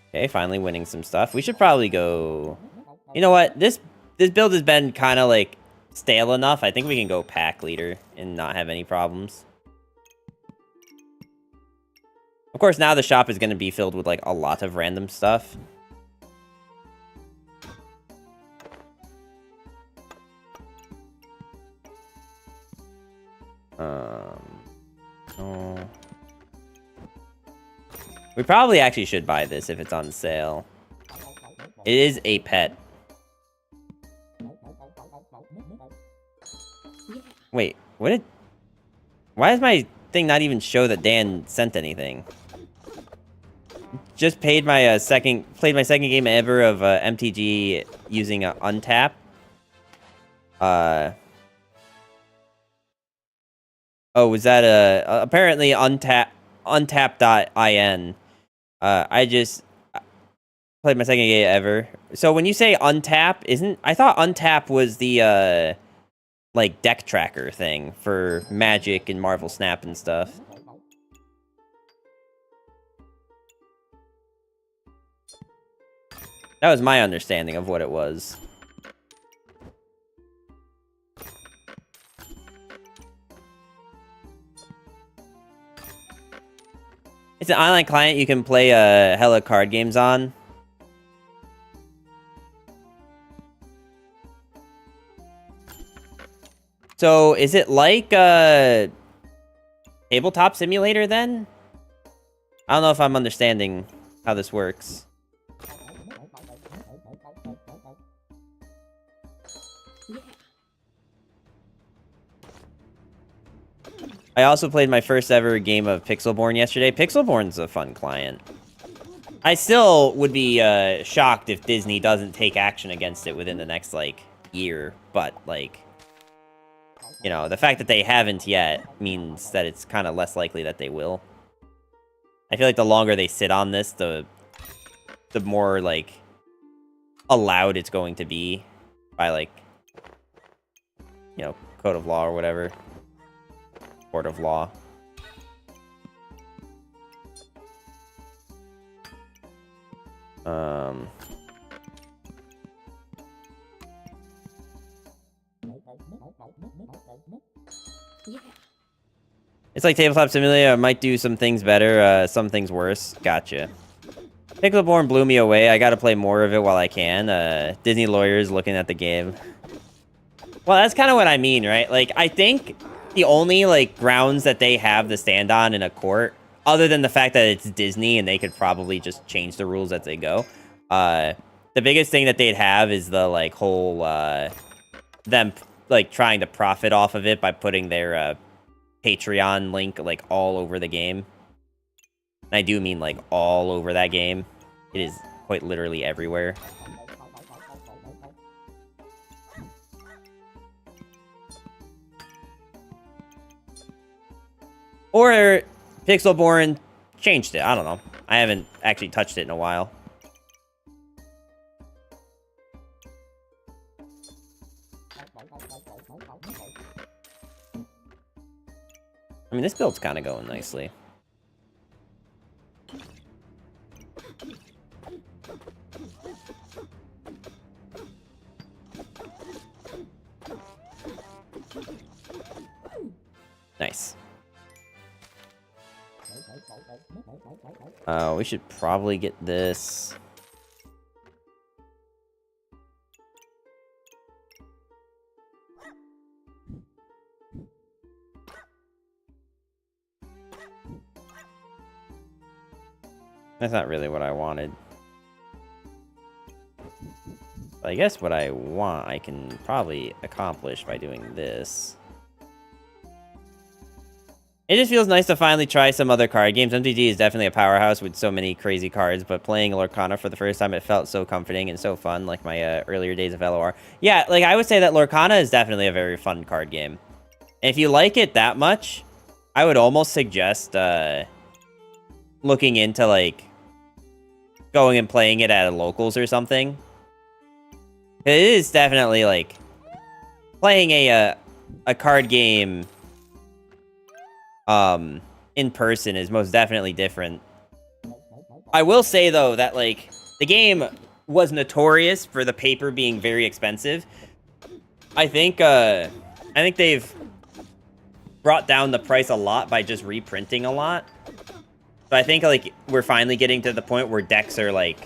A: Okay, finally winning some stuff. We should probably go... You know what? This build has been kind of, like, stale enough. I think we can go pack leader and not have any problems. Of course, now the shop is going to be filled with, like, a lot of random stuff. Oh. We probably actually should buy this if it's on sale. It is a pet. Wait, what did... Why does my thing not even show that Dan sent anything? Just paid my played my second game ever of MTG using Untap. Oh, was that apparently untap.in. I just played my second game ever. So when you say Untap, I thought Untap was the like deck tracker thing for Magic and Marvel Snap and stuff. That was my understanding of what it was. It's an online client you can play hella card games on. So, is it like a tabletop simulator then? I don't know if I'm understanding how this works. I also played my first ever game of Pixelborn yesterday. Pixelborn's a fun client. I still would be shocked if Disney doesn't take action against it within the next, like, year. But, like, you know, the fact that they haven't yet means that it's kind of less likely that they will. I feel like the longer they sit on this, the more, like, allowed it's going to be by, like, you know, code of law or whatever. Court of law.
B: Yeah.
A: It's like Tabletop Simulator. I might do some things better, some things worse. Gotcha. Pixelborn blew me away. I gotta play more of it while I can. Disney lawyers looking at the game. Well, that's kind of what I mean, right? Like, I think the only, like, grounds that they have to stand on in a court, other than the fact that it's Disney and they could probably just change the rules as they go, the biggest thing that they'd have is the, like, whole, them, like, trying to profit off of it by putting their, Patreon link like all over the game. And I do mean like all over that game. It is quite literally everywhere. Or Pixelborn changed it. I don't know. I haven't actually touched it in a while. I mean, this build's kind of going nicely. Nice. We should probably get this. That's not really what I wanted. But I guess what I want, I can probably accomplish by doing this. It just feels nice to finally try some other card games. MTG is definitely a powerhouse with so many crazy cards, but playing Lorcana for the first time, it felt so comforting and so fun, like my earlier days of LOR. Yeah, like I would say that Lorcana is definitely a very fun card game. And if you like it that much, I would almost suggest looking into like going and playing it at a locals or something. It is definitely like playing a card game in person is most definitely different. I will say though that like the game was notorious for the paper being very expensive. I think they've brought down the price a lot by just reprinting a lot. So I think like we're finally getting to the point where decks are like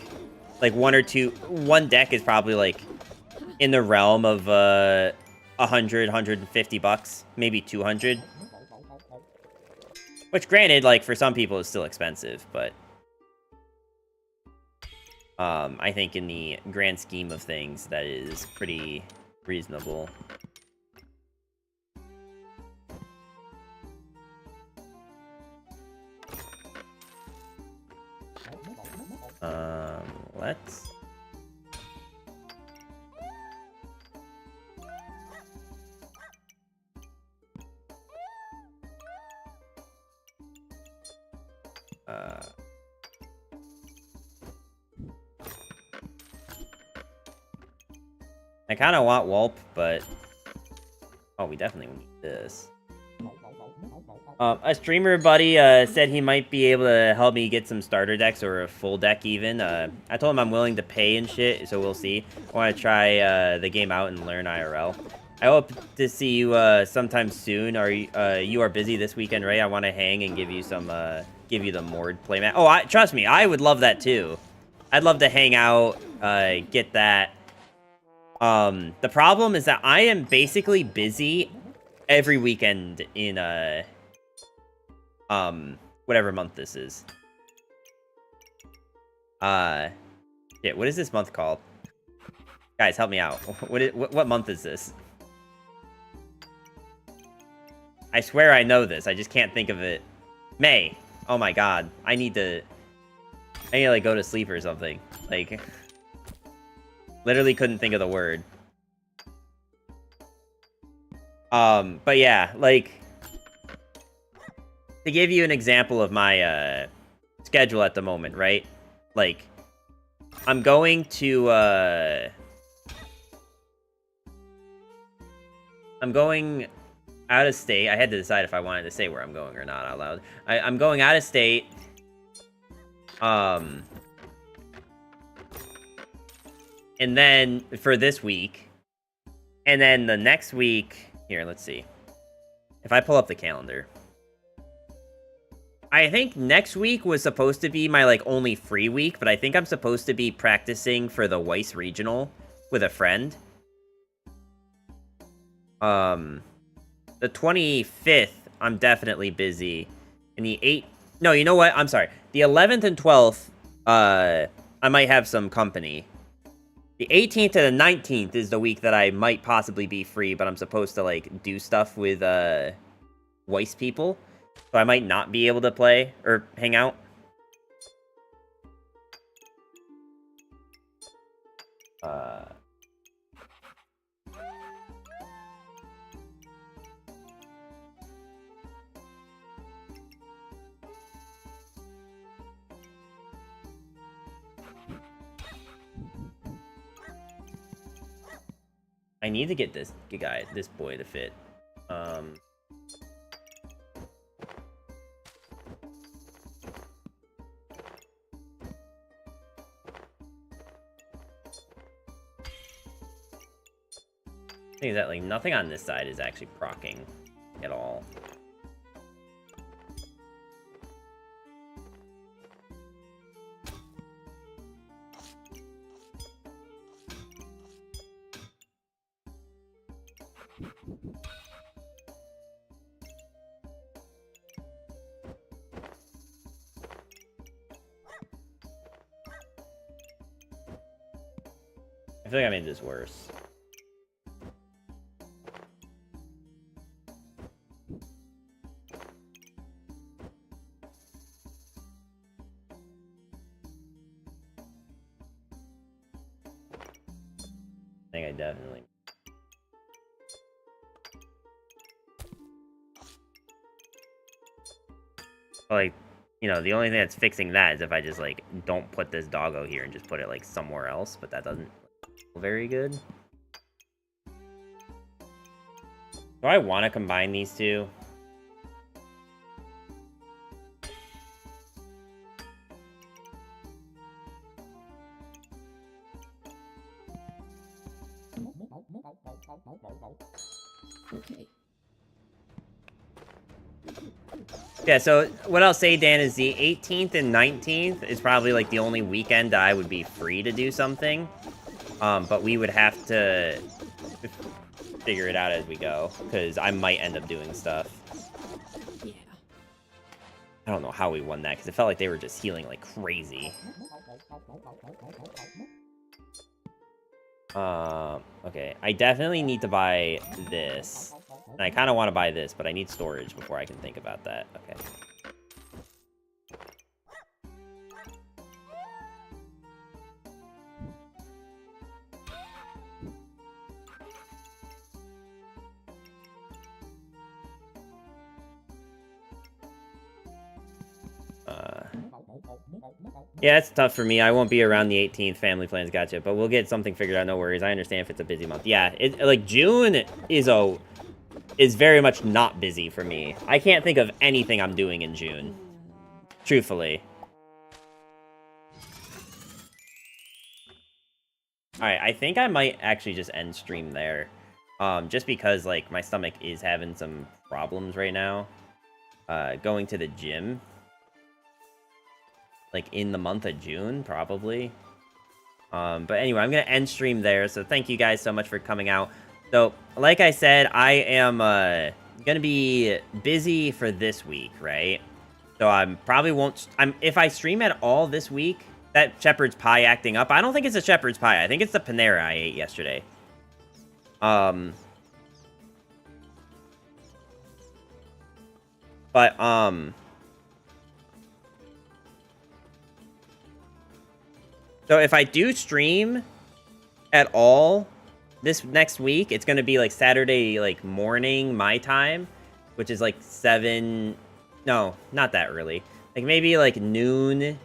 A: one deck is probably like in the realm of 100, 150 bucks, maybe 200. Which, granted, like, for some people is still expensive, but I think in the grand scheme of things, that is pretty reasonable. Let's... I kind of want Wulp, but... Oh, we definitely need this. A streamer buddy said he might be able to help me get some starter decks, or a full deck even. I told him I'm willing to pay and shit, so we'll see. I want to try the game out and learn IRL. I hope to see you sometime soon. You are busy this weekend, right? I want to hang and give you some, give you the Mord playmat. Oh, trust me, I would love that too. I'd love to hang out, get that. The problem is that I am basically busy every weekend in, whatever month this is. Shit, what is this month called? Guys, help me out. What month is this? I swear I know this. I just can't think of it. May. Oh my god. I need to like go to sleep or something. Like, literally couldn't think of the word. But yeah, like, to give you an example of my schedule at the moment, right? Like, I'm going to I'm going out of state. I had to decide if I wanted to say where I'm going or not out loud. I'm going out of state. And then for this week, and then the next week, here, let's see. If I pull up the calendar, I think next week was supposed to be my, like, only free week, but I think I'm supposed to be practicing for the Weiss Regional with a friend. The 25th, I'm definitely busy. And the 8th... No, you know what? I'm sorry. The 11th and 12th, I might have some company. The 18th to the 19th is the week that I might possibly be free, but I'm supposed to, like, do stuff with voice people, so I might not be able to play or hang out. I need to get this boy to fit. Thing is that like nothing on this side is actually proccing at all. I feel like I made this worse. I think I definitely... Like, you know, the only thing that's fixing that is if I just, like, don't put this doggo here and just put it, like, somewhere else, but that doesn't feel very good. Do I want to combine these two?
B: Okay.
A: Yeah, so what I'll say, Dan, is the 18th and 19th is probably, like, the only weekend that I would be free to do something. But we would have to figure it out as we go, because I might end up doing stuff.
B: Yeah.
A: I don't know how we won that, because it felt like they were just healing like crazy. Okay, I definitely need to buy this. And I kind of want to buy this, but I need storage before I can think about that. Okay. Yeah, it's tough for me. I won't be around the 18th. Family plans, gotcha. But we'll get something figured out. No worries. I understand if it's a busy month. Yeah, like June is very much not busy for me. I can't think of anything I'm doing in June, truthfully. All right, I think I might actually just end stream there, just because like my stomach is having some problems right now. Going to the gym. Like, in the month of June, probably. But anyway, I'm going to end stream there. So thank you guys so much for coming out. So, like I said, I am going to be busy for this week, right? So I probably won't... if I stream at all this week, that shepherd's pie acting up, I don't think it's a shepherd's pie. I think it's the Panera I ate yesterday. So if I do stream at all this next week, it's going to be like Saturday, like morning, my time, which is like 7, no, not that early. Like maybe like noon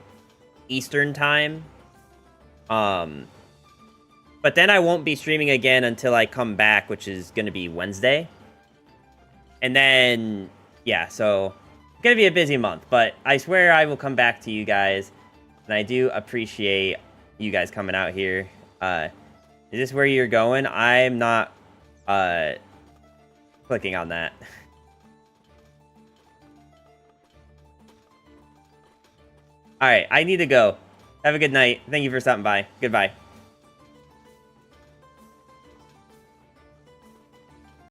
A: Eastern time. But then I won't be streaming again until I come back, which is going to be Wednesday. And then, yeah, so it's going to be a busy month, but I swear I will come back to you guys. And I do appreciate you guys coming out here. Is this where you're going? I'm not clicking on that. All right, I need to go. Have a good night. Thank you for stopping by. Goodbye.